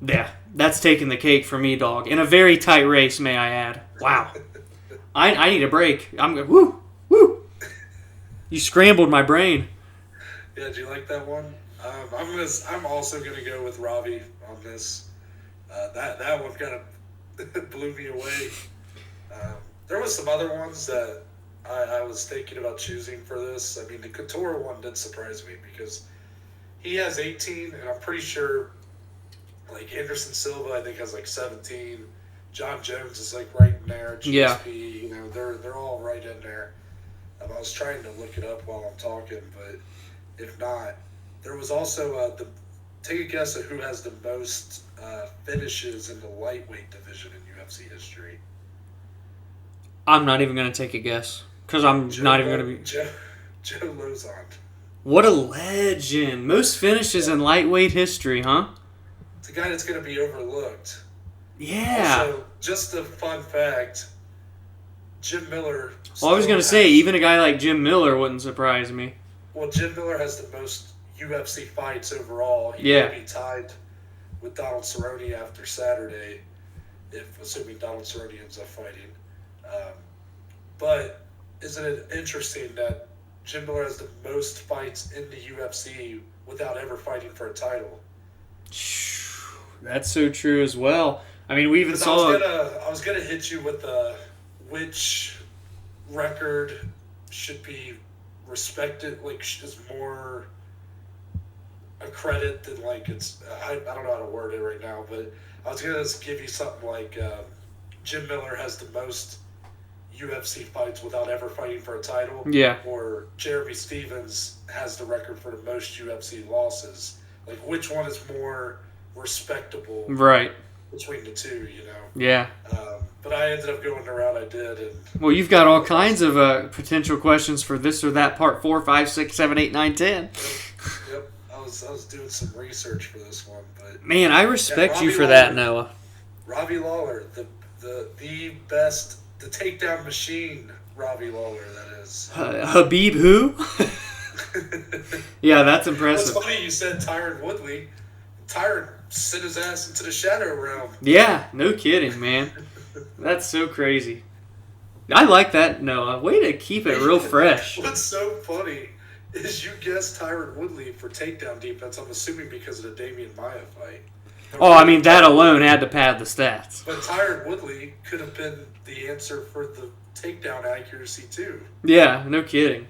yeah, that's taking the cake for me, dog. In a very tight race, may I add. Wow. I need a break. I'm going, woo. You scrambled my brain. Yeah, do you like that one? I'm also gonna go with Robbie on this. That one kind of blew me away. There was some other ones that I was thinking about choosing for this. I mean, the Couture one did surprise me because he has 18, and I'm pretty sure Anderson Silva I think has 17. John Jones is right in there. GSP, they're all right in there. I was trying to look it up while I'm talking, but if not. There was also take a guess at who has the most finishes in the lightweight division in UFC history. I'm not even going to take a guess because I'm not even going to be... Joe Lozon. What a legend. Most finishes in lightweight history, huh? It's a guy that's going to be overlooked. Yeah. Also, just a fun fact, Jim Miller... Well, I was going to say, even a guy like Jim Miller wouldn't surprise me. Well, Jim Miller has the most UFC fights overall. He may be tied with Donald Cerrone after Saturday, assuming Donald Cerrone ends up fighting. But isn't it interesting that Jim Miller has the most fights in the UFC without ever fighting for a title? That's so true as well. I mean, we even saw... I was gonna hit you with which record should be respected, is more a credit than it's... I don't know how to word it right now, but I was gonna give you something like Jim Miller has the most UFC fights without ever fighting for a title. Yeah. Or Jeremy Stevens has the record for the most UFC losses. Which one is more respectable? Right. Between the two, Yeah. But I ended up going the route I did. And well, you've got all kinds of potential questions for this or that part 4, 5, 6, 7, 8, 9, 10. Yep. I was doing some research for this one, but man, I respect you for that, Noah. Robbie Lawler, the best, the takedown machine. Robbie Lawler, that is. Habib who? Yeah, that's impressive. It's funny you said Tyron Woodley. Tyron sent his ass into the shadow realm. Yeah, no kidding, man. That's so crazy. I like that, Noah. Way to keep it real fresh. What's so funny is you guessed Tyron Woodley for takedown defense, I'm assuming because of the Damian Maia fight. Oh, I mean, that alone had to pad the stats. But Tyron Woodley could have been the answer for the takedown accuracy, too. Yeah, no kidding.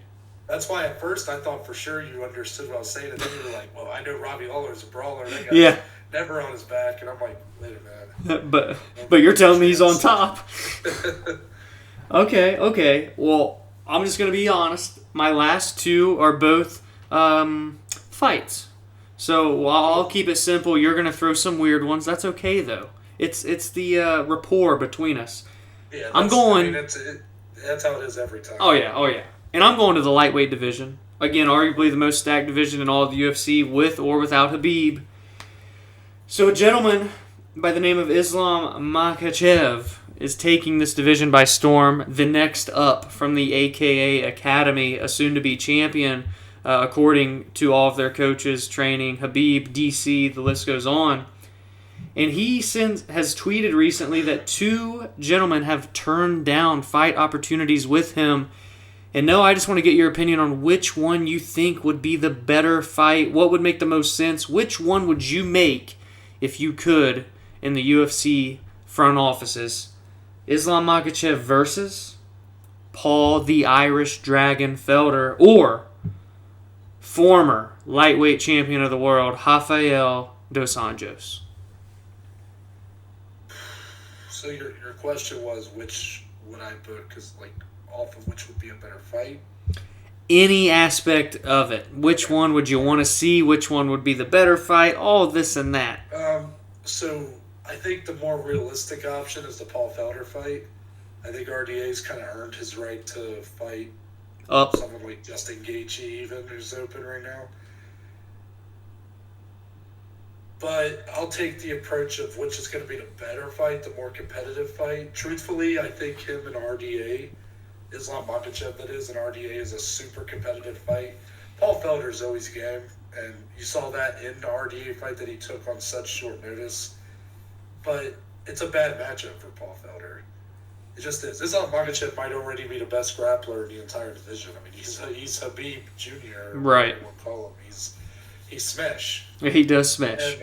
That's why at first I thought for sure you understood what I was saying, and then you were like, well, I know Robbie Lawler's a brawler. That guy's never on his back. And I'm like, wait a minute. But you're telling me he's on top. Okay. Well, I'm just going to be honest. My last two are both fights. So I'll keep it simple. You're going to throw some weird ones. That's okay, though. It's the rapport between us. Yeah, I'm going... that's how it is every time. Oh, yeah. And I'm going to the lightweight division. Again, arguably the most stacked division in all of the UFC, with or without Habib. So, gentlemen, by the name of Islam Makhachev is taking this division by storm. The next up from the AKA Academy, a soon-to-be champion, according to all of their coaches, training, Habib, DC, the list goes on. And he has tweeted recently that 2 gentlemen have turned down fight opportunities with him. And no, I just want to get your opinion on which one you think would be the better fight. What would make the most sense? Which one would you make if you could in the UFC front offices? Islam Makhachev versus Paul the Irish Dragon Felder, or former lightweight champion of the world, Rafael dos Anjos? So your question was which would I book? Because off of which would be a better fight? Any aspect of it. Which one would you want to see? Which one would be the better fight? All this and that. So I think the more realistic option is the Paul Felder fight. I think RDA's kind of earned his right to fight someone like Justin Gaethje, even, who's open right now. But I'll take the approach of which is going to be the better fight, the more competitive fight. Truthfully, I think him and RDA, Islam Makhachev that is, and RDA is a super competitive fight. Paul Felder's always game, and you saw that in the RDA fight that he took on such short notice. But it's a bad matchup for Paul Felder. It just is. Islam Makhachev might already be the best grappler in the entire division. I mean, he's Habib Jr. Right. We'll call him. He's smash. He does smash.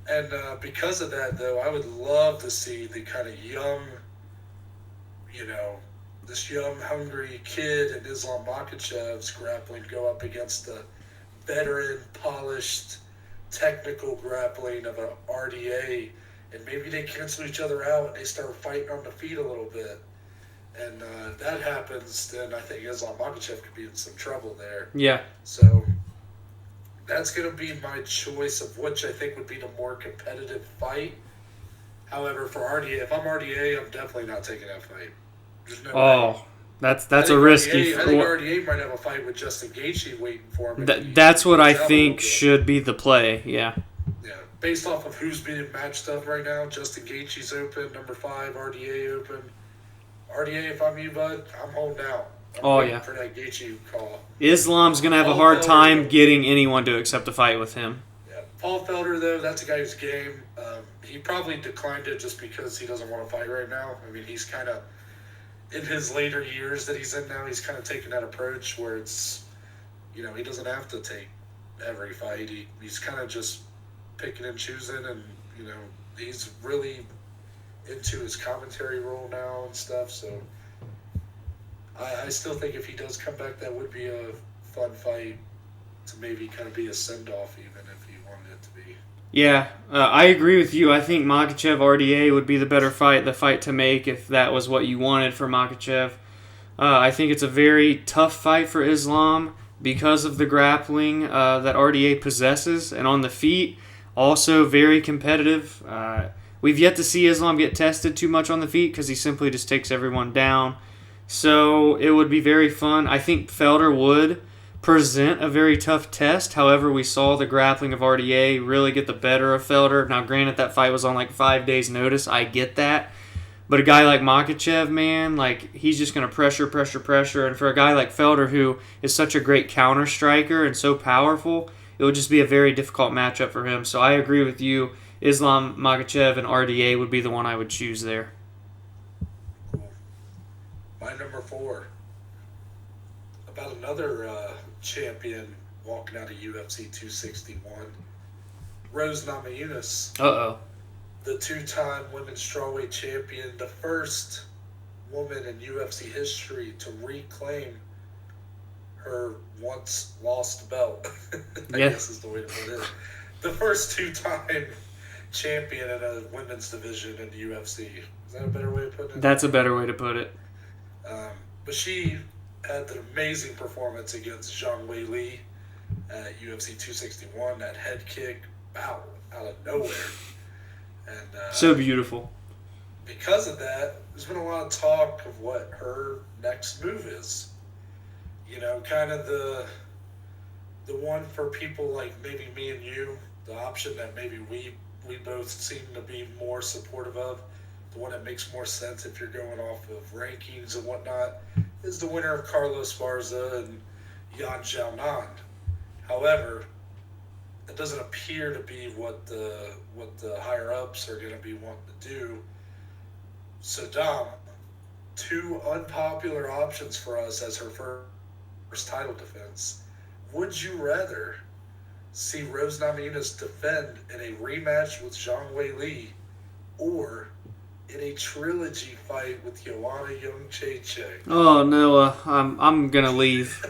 And because of that, though, I would love to see the kind of young, this young, hungry kid in Islam Makhachev's grappling go up against the veteran, polished, technical grappling of an RDA, and maybe they cancel each other out and they start fighting on the feet a little bit. And that happens, then I think Islam Makhachev could be in some trouble there. Yeah. So that's going to be my choice of which I think would be the more competitive fight. However, for RDA, if I'm RDA, I'm definitely not taking that fight. There's no way. That's a risky. I think RDA might have a fight with Justin Gaethje waiting for him. That's what I think should be the play. Yeah. Yeah. Based off of who's being matched up right now, Justin Gaethje's open, number 5, RDA open. RDA, if I'm you, bud, I'm holding out. I'm waiting for that Gaethje call. Islam's going to have a hard time getting anyone to accept a fight with him. Yeah. Paul Felder, though, that's a guy who's game. He probably declined it just because he doesn't want to fight right now. I mean, he's kind of, in his later years that he's in now, he's kind of taking that approach where it's, he doesn't have to take every fight. He's kind of just picking and choosing, and, he's really into his commentary role now and stuff, so I still think if he does come back, that would be a fun fight to maybe kind of be a send-off even if he wanted it to be. Yeah, I agree with you. I think Makhachev RDA would be the better fight, the fight to make if that was what you wanted for Makhachev. I think it's a very tough fight for Islam because of the grappling that RDA possesses, and on the feet, also very competitive. We've yet to see Islam get tested too much on the feet because he simply just takes everyone down. So it would be very fun. I think Felder would present a very tough test. However, we saw the grappling of RDA really get the better of Felder. Now, granted, that fight was on 5 days' notice. I get that. But a guy like Makhachev, man, he's just going to pressure. And for a guy like Felder, who is such a great counter striker and so powerful, it would just be a very difficult matchup for him. So I agree with you. Islam Makhachev and RDA would be the one I would choose there. My number 4. About another champion walking out of UFC 261. Rose Namajunas. Uh-oh. The 2-time women's strawweight champion. The first woman in UFC history to reclaim her once lost belt. I guess is the way to put it. The first 2-time champion in a women's division in the UFC. Is that a better way to put it? That's a better way to put it. But she had an amazing performance against Zhang Weili at UFC 261. That head kick out of nowhere. And so beautiful. Because of that, there's been a lot of talk of what her next move is. Kind of the one for people like maybe me and you, the option that maybe we we both seem to be more supportive of, the one that makes more sense if you're going off of rankings and whatnot, is the winner of Carlos Barza and Yan Xiaonan. However, it doesn't appear to be what the higher ups are going to be wanting to do. So Dom, two unpopular options for us as her first title defense. Would you rather see Rose Namajunas defend in a rematch with Zhang Weili or in a trilogy fight with Joanna Jędrzejczyk? Oh, Noah, I'm going to leave.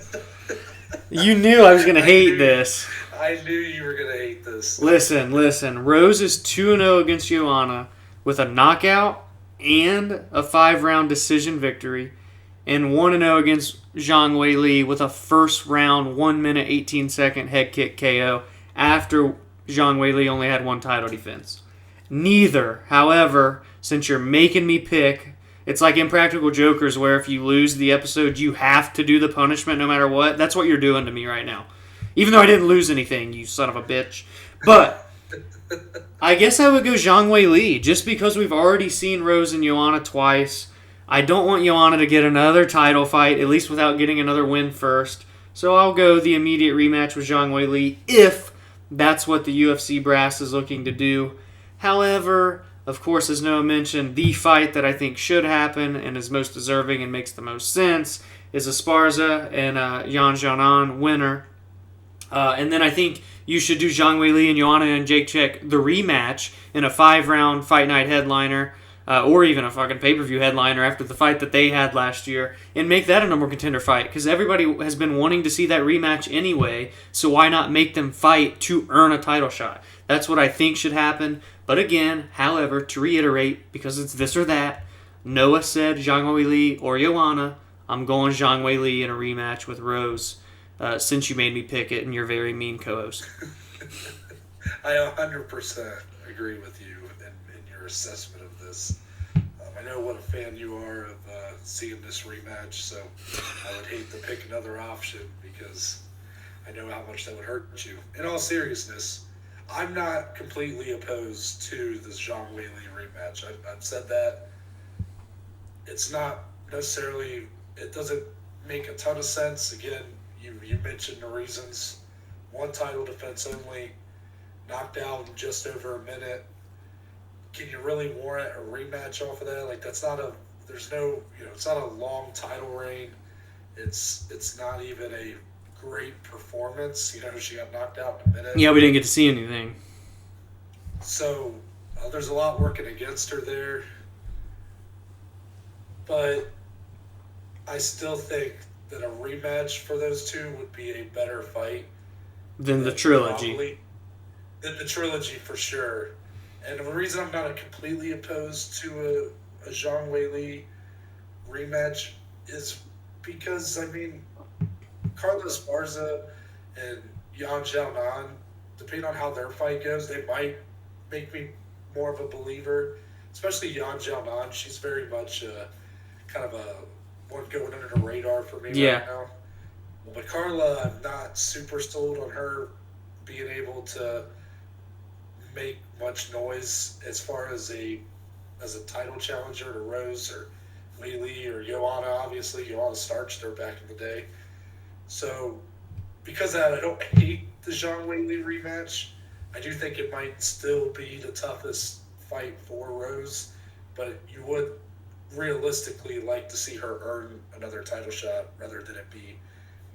You knew I was going to hate this. I knew you were going to hate this. Listen. Rose is 2-0 against Joanna with a knockout and a 5-round decision victory, and 1-0 against Zhang Weili with a first round 1 minute 18-second head kick KO after Zhang Weili only had one title defense. Neither, however, since you're making me pick, it's like Impractical Jokers where if you lose the episode, you have to do the punishment no matter what. That's what you're doing to me right now. Even though I didn't lose anything, you son of a bitch. But I guess I would go Zhang Weili just because we've already seen Rose and Joanna twice. I don't want Joanna to get another title fight, at least without getting another win first. So I'll go the immediate rematch with Zhang Weili if that's what the UFC brass is looking to do. However, of course, as Noah mentioned, the fight that I think should happen and is most deserving and makes the most sense is Esparza and Yan Xiaonan winner. And then I think you should do Zhang Weili and Joanna Jędrzejczyk the rematch in a 5-round fight night headliner, or even a fucking pay-per-view headliner after the fight that they had last year, and make that a number one contender fight, because everybody has been wanting to see that rematch anyway, so why not make them fight to earn a title shot? That's what I think should happen. But again, however, to reiterate, because it's this or that, Noah said Zhang Weili or Joanna. I'm going Zhang Weili in a rematch with Rose. Since you made me pick it and you're very mean co-host. I 100% agree with you in your assessment of this. I know what a fan you are of seeing this rematch, so I would hate to pick another option because I know how much that would hurt you. In all seriousness, I'm not completely opposed to this Zhang Weili rematch. I've said that. It's not necessarily, it doesn't make a ton of sense. Again, you mentioned the reasons. One title defense only, knocked out in just over a minute. Can you really warrant a rematch off of that? Like, that's not a, there's no, it's not a long title reign. It's not even a great performance. She got knocked out in a minute. Yeah, we didn't get to see anything. So, there's a lot working against her there. But I still think that a rematch for those two would be a better fight than the trilogy. Than the trilogy, for sure. And the reason I'm not completely opposed to a Zhang Weili rematch is because, Carlos Barza and Yan Xiaonan, depending on how their fight goes, they might make me more of a believer. Especially Yan Xiaonan. She's very much kind of a one going under the radar for me right now. But Carla, I'm not super sold on her being able to make much noise as far as a title challenger to Rose or Weili or Joanna. Obviously, Joanna starched her back in the day. So, because of that, I don't hate the Zhang Weili rematch. I do think it might still be the toughest fight for Rose, but you would realistically like to see her earn another title shot rather than it be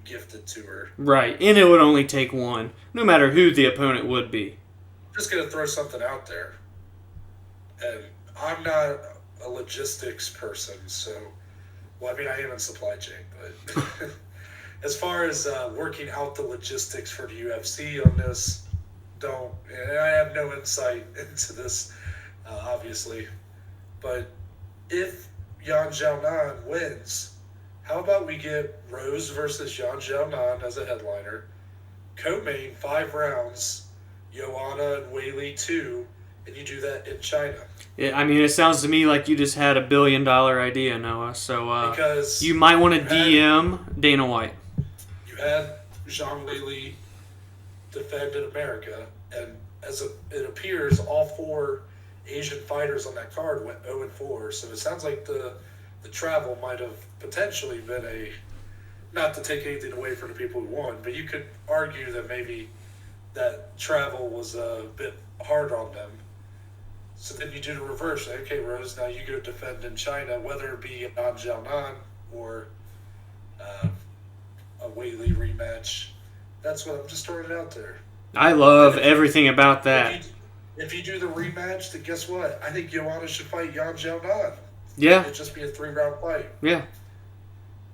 gifted to her. Right, and it would only take one, no matter who the opponent would be. I'm just going to throw something out there. And I'm not a logistics person, so, I am in supply chain, but as far as working out the logistics for the UFC on this, and I have no insight into this, obviously, but if Yan Xiaonan wins, how about we get Rose versus Yan Xiaonan as a headliner, co-main 5 rounds, Joanna and Weili 2, and you do that in China. Yeah, it sounds to me like you just had $1 billion idea, Noah. So because you might want to DM Dana White. You had Zhang Weili defend in America, and it appears, all 4 Asian fighters on that card went 0-4. So it sounds like the travel might have potentially been not to take anything away from the people who won, but you could argue that maybe that travel was a bit hard on them. So then you do the reverse. Okay, Rose, now you go defend in China, whether it be a Jianan or a Whaley rematch. That's what I'm just throwing it out there. I love everything about that. If you do the rematch, then guess what? I think Joanna should fight Yan Xiaonan. Yeah. It'd just be a 3-round fight. Yeah.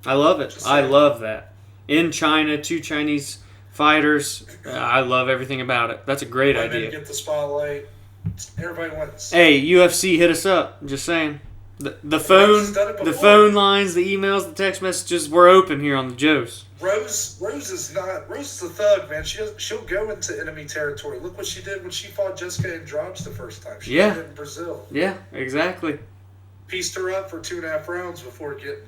I love it. I love that. In China, 2 Chinese fighters. I love everything about it. That's a great idea. Get the spotlight. Everybody wins. Hey, UFC, hit us up. Just saying. The phone lines, the emails, the text messages, we're open here on the Joes. Rose is a thug, man. She'll go into enemy territory. Look what she did when she fought Jessica Andrade the first time. She did it in Brazil. Yeah, exactly. Pieced her up for 2.5 rounds before getting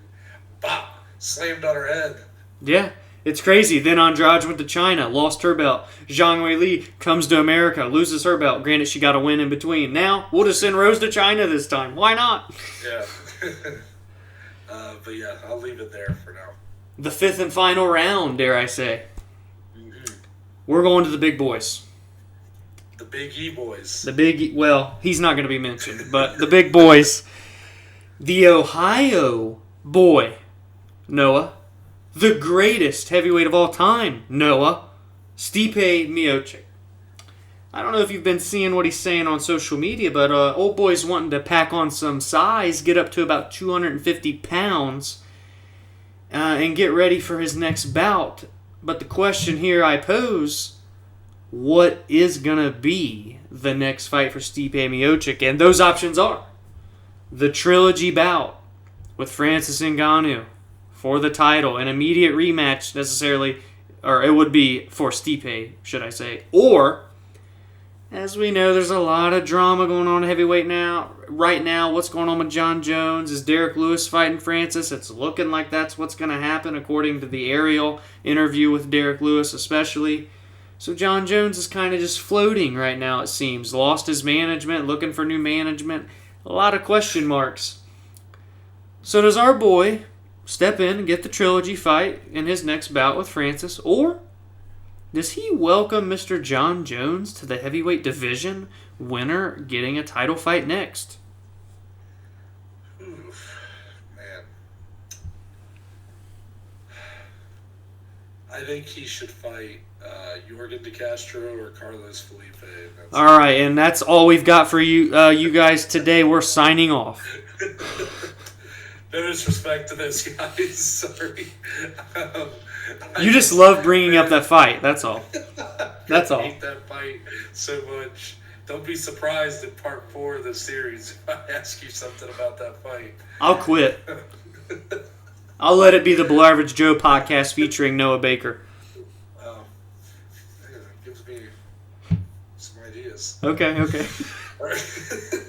slammed on her head. Yeah, it's crazy. Then Andrade went to China, lost her belt. Zhang Weili comes to America, loses her belt. Granted, she got a win in between. Now, we'll just send Rose to China this time. Why not? Yeah. But yeah, I'll leave it there for now. The 5th and final round, dare I say. Mm-hmm. We're going to the big boys. The Big E boys. Well, he's not going to be mentioned, but the big boys. The Ohio boy, Noah. The greatest heavyweight of all time, Noah. Stipe Miocic. I don't know if you've been seeing what he's saying on social media, but old boy's wanting to pack on some size, get up to about 250 pounds, and get ready for his next bout. But the question here I pose, what is going to be the next fight for Stipe Miocic? And those options are the trilogy bout with Francis Ngannou for the title, an immediate rematch necessarily, or it would be for Stipe, should I say, or, as we know, there's a lot of drama going on in heavyweight now. Right now, what's going on with John Jones? Is Derek Lewis fighting Francis? It's looking like that's what's going to happen, according to the Ariel interview with Derek Lewis especially. So John Jones is kind of just floating right now, it seems. Lost his management, looking for new management. A lot of question marks. So does our boy step in and get the trilogy fight in his next bout with Francis, or does he welcome Mr. John Jones to the heavyweight division, winner getting a title fight next? Oof, man. I think he should fight Jorgen De Castro or Carlos Felipe. All right, and that's all we've got for you, you guys today. We're signing off. No disrespect to those guys. Sorry. You just love bringing up that fight. That's all. That's all. I hate that fight so much. Don't be surprised in part 4 of the series if I ask you something about that fight. I'll quit. I'll let it be the Below Average Joe podcast featuring Noah Baker. Wow. Yeah, it gives me some ideas. Okay.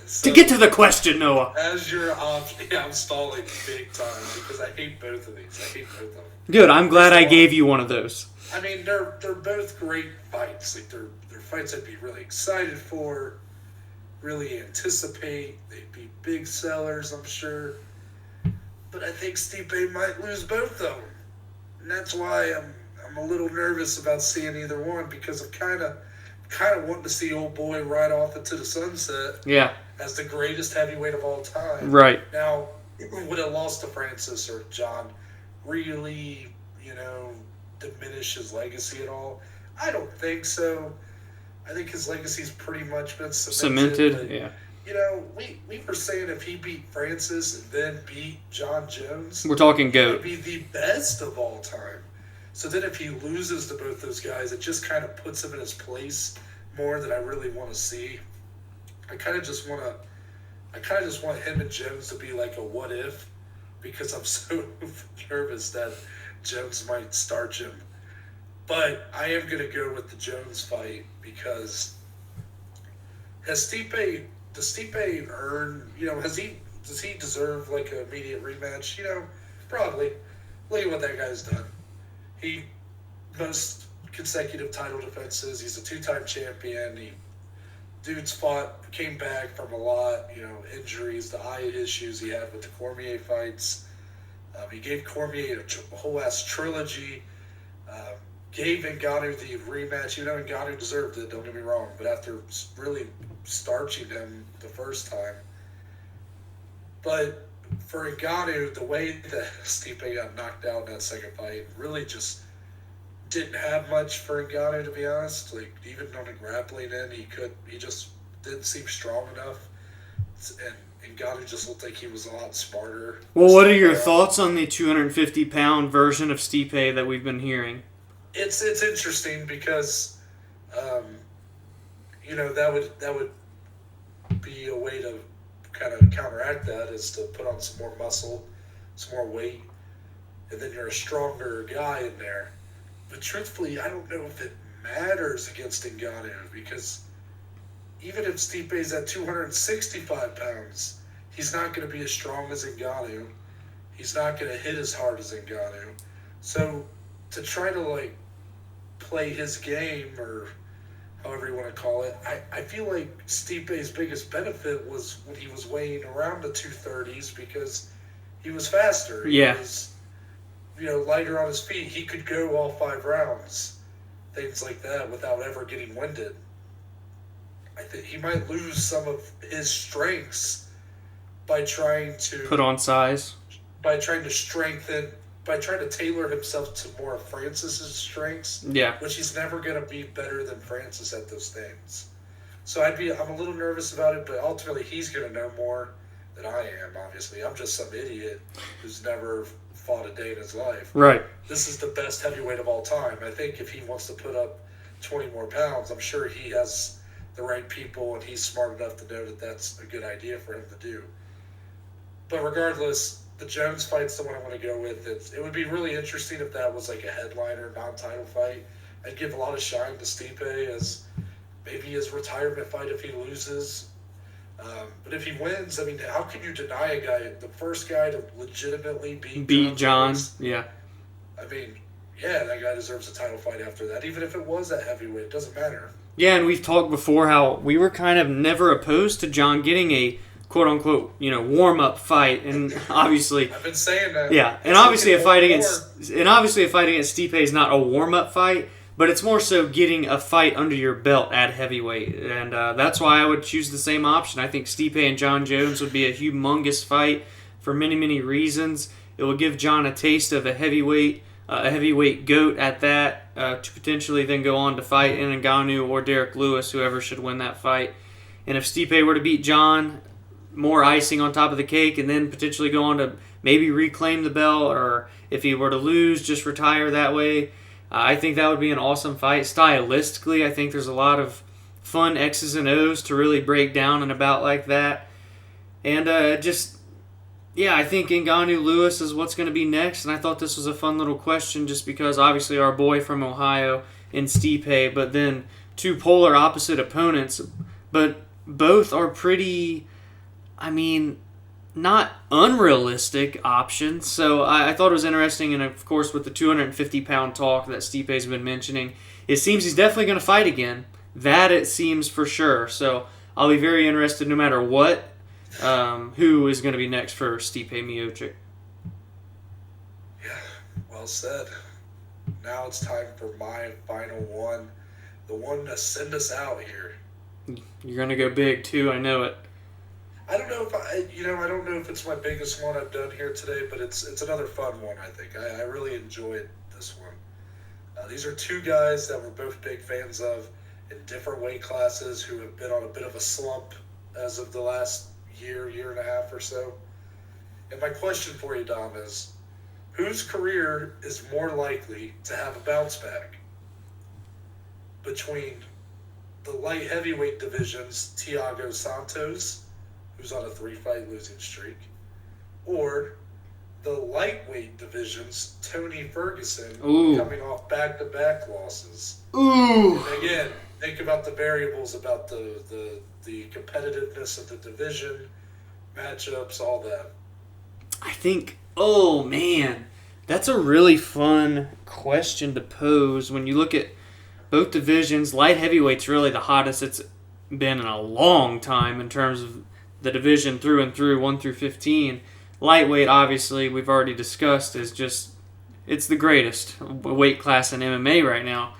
So, to get to the question, Noah. As your option, I'm stalling big time because I hate both of these. I hate both of them. Good. I'm glad I gave you one of those. I mean, they're both great fights. Like they're fights I'd be really excited for, really anticipate. They'd be big sellers, I'm sure. But I think Stipe might lose both of them, and that's why I'm a little nervous about seeing either one because I'm kind of wanting to see old boy ride off into the sunset. Yeah. As the greatest heavyweight of all time. Right. Now, would a loss to Francis or John really, diminish his legacy at all? I don't think so. I think his legacy's pretty much been cemented. But, yeah. We were saying if he beat Francis and then beat John Jones, we're talking he GOAT. would be the best of all time. So then if he loses to both those guys, it just kind of puts him in his place more than I really want to see. I kind of just want him and Jones to be like a what if, because I'm so nervous that Jones might starch him. But I am going to go with the Jones fight because does Stipe earn, does he deserve like an immediate rematch? Probably. Look at what that guy's done. He most consecutive title defenses. He's a 2-time champion. Came back from a lot, injuries, the eye issues he had with the Cormier fights. He gave Cormier a whole ass trilogy. Gave Ngannou the rematch. Ngannou deserved it, don't get me wrong. But after really starching him the first time. But for Ngannou, the way that Stipe got knocked out in that second fight really just didn't have much for Ngannou, to be honest. Like, even on the grappling end, he just didn't seem strong enough. And Ngannou just looked like he was a lot smarter. Well, what are your thoughts on the 250-pound version of Stipe that we've been hearing? It's interesting because, that would be a way to kind of counteract that, is to put on some more muscle, some more weight, and then you're a stronger guy in there. But truthfully, I don't know if it matters against Ngannou, because even if Stipe's at 265 pounds, he's not going to be as strong as Ngannou. He's not going to hit as hard as Ngannou. So to try to play his game, or however you want to call it, I feel like Stipe's biggest benefit was when he was weighing around the 230s, because he was faster. Yeah. He was, lighter on his feet. He could go all 5 rounds, things like that, without ever getting winded. I think he might lose some of his strengths by trying to put on size, by trying to tailor himself to more of Francis's strengths. Yeah. Which he's never going to be better than Francis at those things. So I'm a little nervous about it, but ultimately he's going to know more than I am, obviously. I'm just some idiot who's never fought a day in his life. Right. This is the best heavyweight of all time. I think if he wants to put up 20 more pounds, I'm sure he has the right people, and he's smart enough to know that that's a good idea for him to do. But regardless, the Jones fight's the one I want to go with. It would be really interesting if that was like a headliner, non-title fight. I'd give a lot of shine to Stipe as maybe his retirement fight if he loses. But if he wins, how can you deny a guy, the first guy to legitimately beat John? Yeah. Yeah, that guy deserves a title fight after that. Even if it was at heavyweight, it doesn't matter. Yeah, and we've talked before how we were kind of never opposed to John getting a quote-unquote, warm-up fight, and obviously I've been saying that. Yeah, and obviously a fight against Stipe is not a warm-up fight, but it's more so getting a fight under your belt at heavyweight, and that's why I would choose the same option. I think Stipe and John Jones would be a humongous fight for many, many reasons. It would give John a taste of a heavyweight goat at that, to potentially then go on to fight Ngannou or Derek Lewis, whoever should win that fight. And if Stipe were to beat John, more icing on top of the cake, and then potentially go on to maybe reclaim the belt, or if he were to lose, just retire that way. I think that would be an awesome fight. Stylistically, I think there's a lot of fun X's and O's to really break down in a bout like that. And I think Ngannou Lewis is what's going to be next, and I thought this was a fun little question just because obviously our boy from Ohio in Stipe, but then two polar opposite opponents, but both are pretty, not unrealistic options. So I thought it was interesting, and of course with the 250-pound talk that Stipe's been mentioning, it seems he's definitely going to fight again. That it seems for sure. So I'll be very interested no matter what, who is going to be next for Stipe Miocic. Yeah, well said. Now it's time for my final one, the one to send us out here. You're going to go big too, I know it. I don't know if it's my biggest one I've done here today, but it's another fun one, I think. I really enjoyed this one. These are two guys that we're both big fans of in different weight classes who have been on a bit of a slump as of the last year and a half or so. And my question for you, Dom, is whose career is more likely to have a bounce back between the light heavyweight division's Thiago Santos, who's on a 3-fight losing streak, or the lightweight division's Tony Ferguson, coming off back-to-back losses? Ooh. And again, think about the variables about the competitiveness of the division, matchups, all that. I think, that's a really fun question to pose when you look at both divisions. Light heavyweight's really the hottest it's been in a long time in terms of the division through and through, 1 through 15. Lightweight, obviously, we've already discussed, is just, it's the greatest weight class in MMA right now.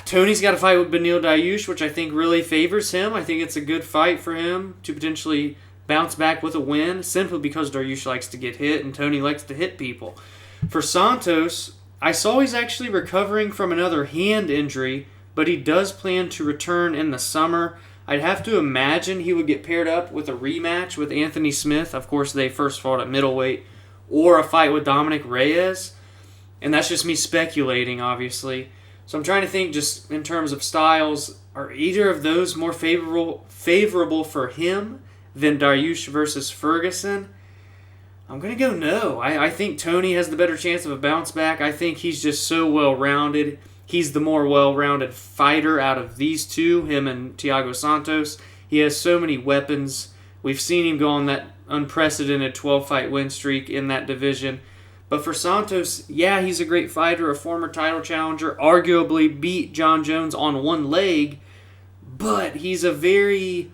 Tony's got a fight with Beneil Dariush, which I think really favors him. I think it's a good fight for him to potentially bounce back with a win, simply because Dariush likes to get hit and Tony likes to hit people. For Santos, I saw he's actually recovering from another hand injury, but he does plan to return in the summer. I'd have to imagine he would get paired up with a rematch with Anthony Smith. Of course, they first fought at middleweight, or a fight with Dominic Reyes. And that's just me speculating, obviously. So I'm trying to think just in terms of styles, are either of those more favorable for him than Dariush versus Ferguson? I'm going to go no. I think Tony has the better chance of a bounce back. I think he's just so well-rounded. He's the more well-rounded fighter out of these two, him and Thiago Santos. He has so many weapons. We've seen him go on that unprecedented 12-fight win streak in that division. But for Santos, yeah, he's a great fighter, a former title challenger, arguably beat John Jones on one leg, but he's a very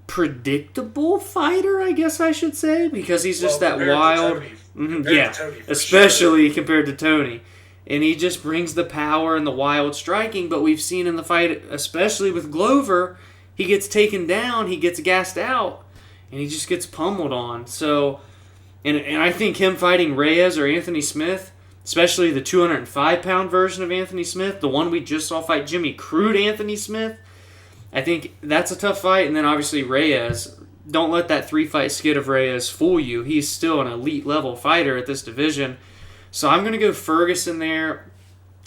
predictable fighter, I guess I should say, because he's just that wild. Yeah, especially compared to Tony. And he just brings the power and the wild striking, but we've seen in the fight, especially with Glover, he gets taken down, he gets gassed out, and he just gets pummeled on. So, and I think him fighting Reyes or Anthony Smith, especially the 205-pound version of Anthony Smith, the one we just saw fight Jimmy Crude Anthony Smith, I think that's a tough fight. And then obviously Reyes, don't let that 3-fight skid of Reyes fool you. He's still an elite-level fighter at this division. So I'm going to go Ferguson there.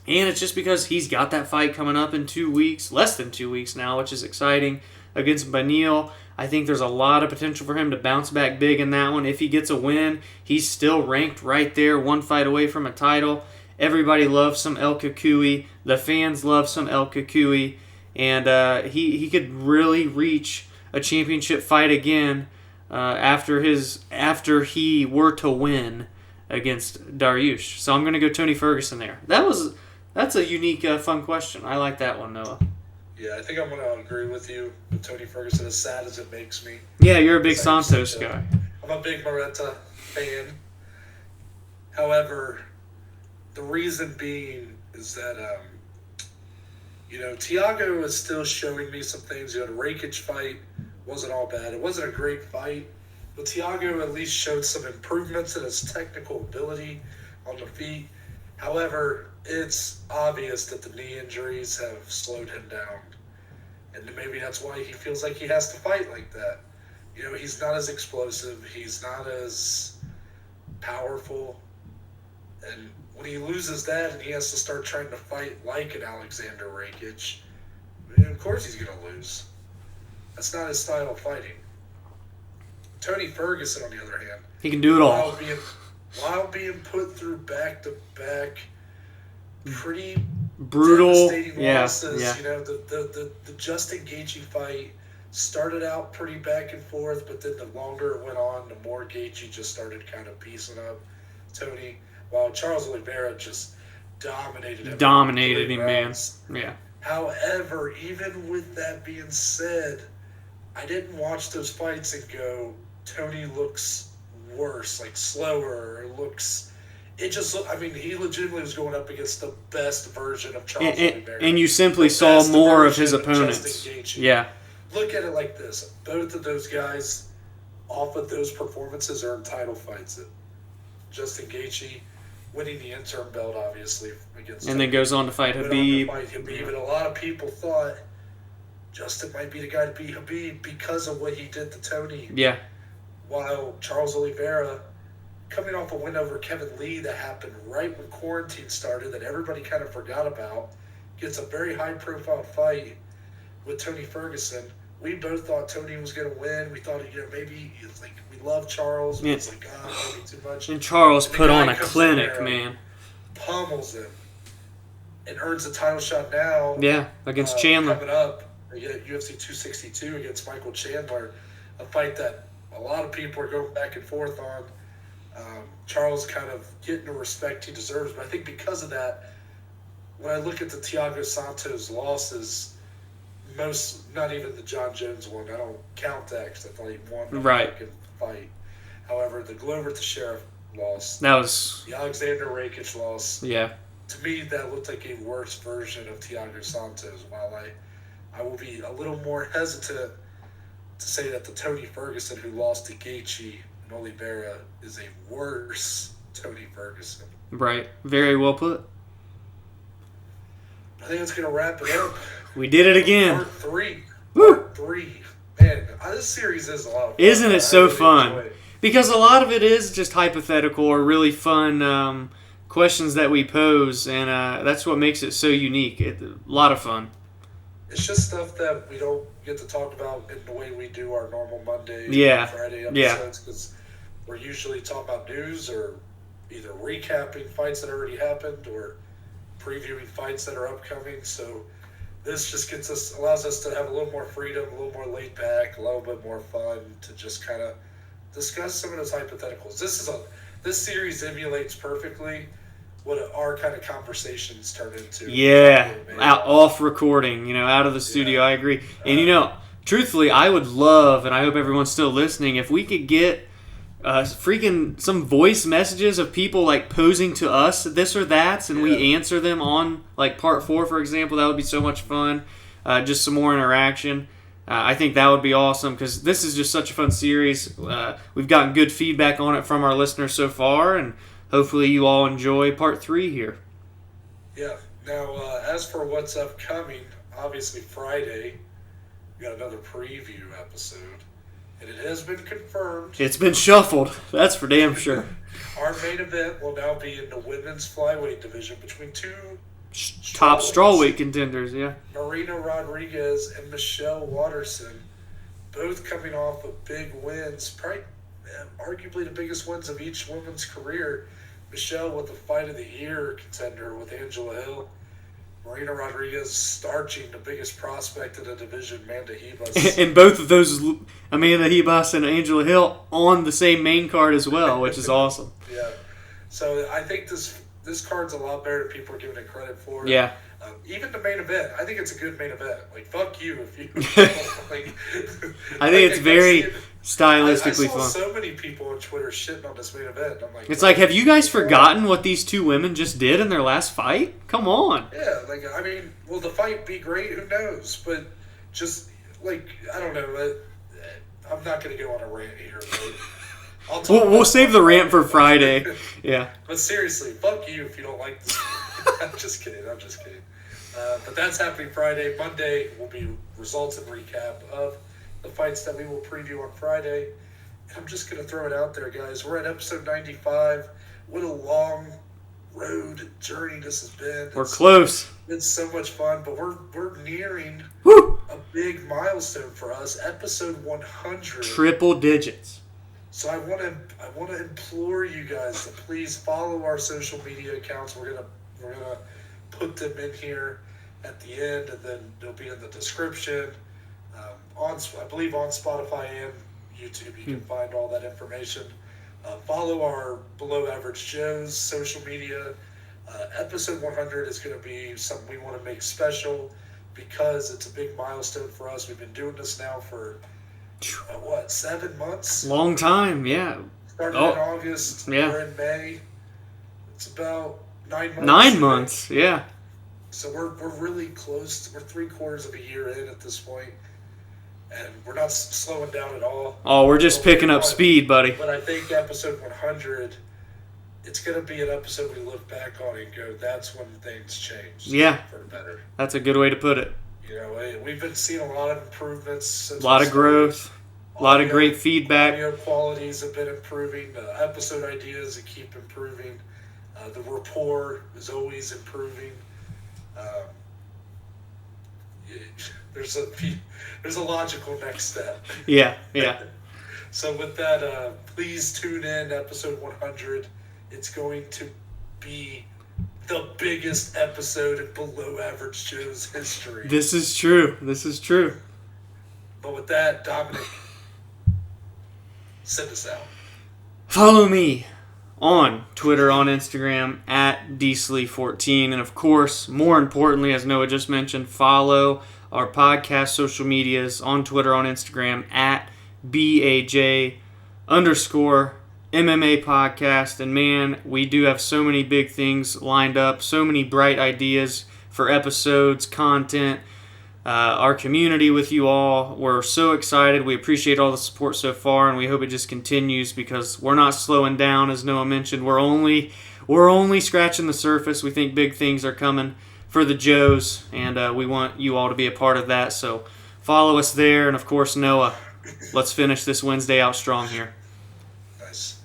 And it's just because he's got that fight coming up in 2 weeks, less than 2 weeks now, which is exciting, against Beneil. I think there's a lot of potential for him to bounce back big in that one. If he gets a win, he's still ranked right there, 1 fight away from a title. Everybody loves some El Kukui. The fans love some El Kukui. And he could really reach a championship fight again after he were to win against Dariush. So I'm going to go Tony Ferguson there. That's a unique, fun question. I like that one, Noah. Yeah, I think I'm going to agree with you with Tony Ferguson, as sad as it makes me. Yeah, you're a big Santos guy. I'm a big Moreta fan. However, the reason being is that, Thiago is still showing me some things. The Rakic fight wasn't all bad. It wasn't a great fight, but Thiago at least showed some improvements in his technical ability on the feet. However, it's obvious that the knee injuries have slowed him down. And maybe that's why he feels like he has to fight like that. He's not as explosive. He's not as powerful. And when he loses that and he has to start trying to fight like an Alexander Rakic, of course he's going to lose. That's not his style of fighting. Tony Ferguson, on the other hand, he can do it all. While being put through back-to-back pretty brutal devastating losses. Yeah. The Justin Gaethje fight started out pretty back and forth, but then the longer it went on, the more Gaethje just started kind of piecing up Tony, while Charles Oliveira just dominated him, man. Yeah. However, even with that being said, I didn't watch those fights and go, Tony looks worse, like slower, he legitimately was going up against the best version of Charles Oliveira. And you simply saw more of his opponents. Yeah. Look at it like this. Both of those guys, off of those performances, are in title fights. Justin Gaethje winning the interim belt, obviously, against and then goes on to fight Habib. And a lot of people thought Justin might be the guy to beat Habib because of what he did to Tony. Yeah. While Charles Oliveira, coming off a win over Kevin Lee that happened right when quarantine started, that everybody kind of forgot about, gets a very high-profile fight with Tony Ferguson. We both thought Tony was going to win. We thought, maybe it's like we love Charles. Yeah. It's like, maybe too much. And Charles put on a clinic, man. Pummels him and earns a title shot now. Yeah, against Chandler. Coming up, UFC 262 against Michael Chandler, a fight that a lot of people are going back and forth on. Charles kind of getting the respect he deserves, but I think because of that, when I look at the Thiago Santos losses, not even the John Jones one, I don't count that because I thought he won the fucking fight. However, the Glover Teixeira loss, that was the Alexander Rakic loss. Yeah. To me, that looked like a worse version of Thiago Santos. While I will be a little more hesitant to say that the Tony Ferguson who lost to Gaethje and Oliveira is a worse Tony Ferguson. Right. Very well put. I think it's going to wrap it up. We did it again. Part 3. Woo! Part 3. Man, this series is a lot of fun. Isn't it so really fun? Because a lot of it is just hypothetical or really fun questions that we pose, and that's what makes it so unique. A lot of fun. It's just stuff that we don't get to talk about in the way we do our normal Monday Yeah. and Friday episodes, because we're usually talking about news or either recapping fights that already happened or previewing fights that are upcoming. So this just allows us to have a little more freedom, a little more laid back, a little bit more fun to just kind of discuss some of those hypotheticals. This series emulates perfectly what our kind of conversations turn into. Yeah, off recording, out of the studio. I agree. And truthfully, I would love, and I hope everyone's still listening, if we could get freaking some voice messages of people like posing to us this or that, and we answer them on like part 4, for example. That would be so much fun. Just some more interaction. I think that would be awesome because this is just such a fun series. We've gotten good feedback on it from our listeners so far, and hopefully you all enjoy part 3 here. Yeah. Now, as for what's upcoming, obviously Friday, we got another preview episode. And it has been confirmed. It's been shuffled. That's for damn sure. Our main event will now be in the women's flyweight division between two top strawweight contenders, yeah. Marina Rodriguez and Michelle Waterson, both coming off of big wins, probably arguably the biggest wins of each woman's career. Michelle with the fight of the year contender with Angela Hill. Marina Rodriguez starching the biggest prospect in the division, Amanda Ribas. And both of those, Amanda Ribas and Angela Hill, on the same main card as well, which is awesome. Yeah. So I think this card's a lot better than people are giving it credit for. Yeah. Even the main event, I think it's a good main event. Like, fuck you if you. I think it's very stylistically fun. I saw fun. so many people on Twitter shitting on this main event. I'm like, it's like, have you guys forgotten what these two women just did in their last fight? Come on. Yeah, will the fight be great? Who knows? But just, I don't know. I'm not going to go on a rant here, but we'll save the rant for Friday. Yeah. But seriously, fuck you if you don't like this. I'm just kidding. But that's happening Friday. Monday will be results and recap of the fights that we will preview on Friday. And I'm just going to throw it out there, guys. We're at episode 95. What a long road journey this has been. We're close. It's so much fun, but we're nearing a big milestone for us. Episode 100. Triple digits. So I want to implore you guys to please follow our social media accounts. We're gonna put them in here at the end, and then they'll be in the description. I believe on Spotify and YouTube, you can find all that information. Follow our Below Average Joe's social media. Episode 100 is going to be something we want to make special because it's a big milestone for us. We've been doing this now for 7 months? Long time, yeah. Started in August. Yeah. We're in May. It's about 9 months. 9 months, yeah. So we're really close. We're 3/4 of a year in at this point, and we're not slowing down at all. Oh, we're just picking up speed, buddy. But I think episode 100, it's going to be an episode we look back on and go, that's when things changed. Yeah. For the better. That's a good way to put it. We've been seeing a lot of improvements. Since a lot of growth. A lot of great feedback. Audio qualities have been improving. The episode ideas that keep improving. The rapport is always improving. There's a logical next step. Yeah. So with that, please tune in episode 100. It's going to be the biggest episode in Below Average Joe's history. This is true. But with that, Dominic, send us out. Follow me on Twitter, on Instagram, at dslee14. And of course, more importantly, as Noah just mentioned, follow our podcast social medias on Twitter, on Instagram, at BAJ_MMA podcast. And man, we do have so many big things lined up, so many bright ideas for episodes, content, our community with you all. We're so excited. We appreciate all the support so far, and we hope it just continues because we're not slowing down. As Noah mentioned, we're only scratching the surface. We think big things are coming for the Joes, and we want you all to be a part of that. So follow us there, and of course, Noah, let's finish this Wednesday out strong here. Nice.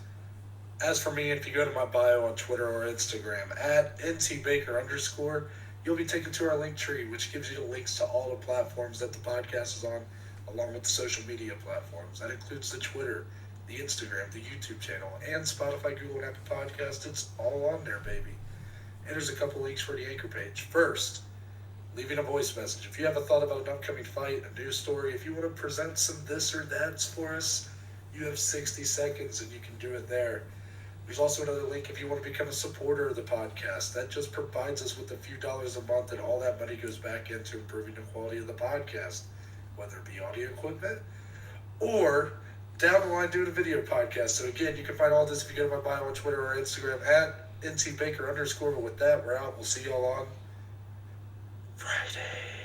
As for me, if you go to my bio on Twitter or Instagram at ntbaker_, you'll be taken to our link tree, which gives you the links to all the platforms that the podcast is on, along with the social media platforms. That includes the Twitter, the Instagram, the YouTube channel, and Spotify, Google, and Apple Podcasts. It's all on there, baby. And there's a couple links for the anchor page. First, leaving a voice message. If you have a thought about an upcoming fight, a news story, if you want to present some this or that's for us, you have 60 seconds and you can do it there. There's also another link if you want to become a supporter of the podcast. That just provides us with a few dollars a month, and all that money goes back into improving the quality of the podcast, whether it be audio equipment or down the line doing a video podcast. So again, you can find all this if you go to my bio on Twitter or Instagram at ntbaker_. But with that, we're out. We'll see y'all on Friday.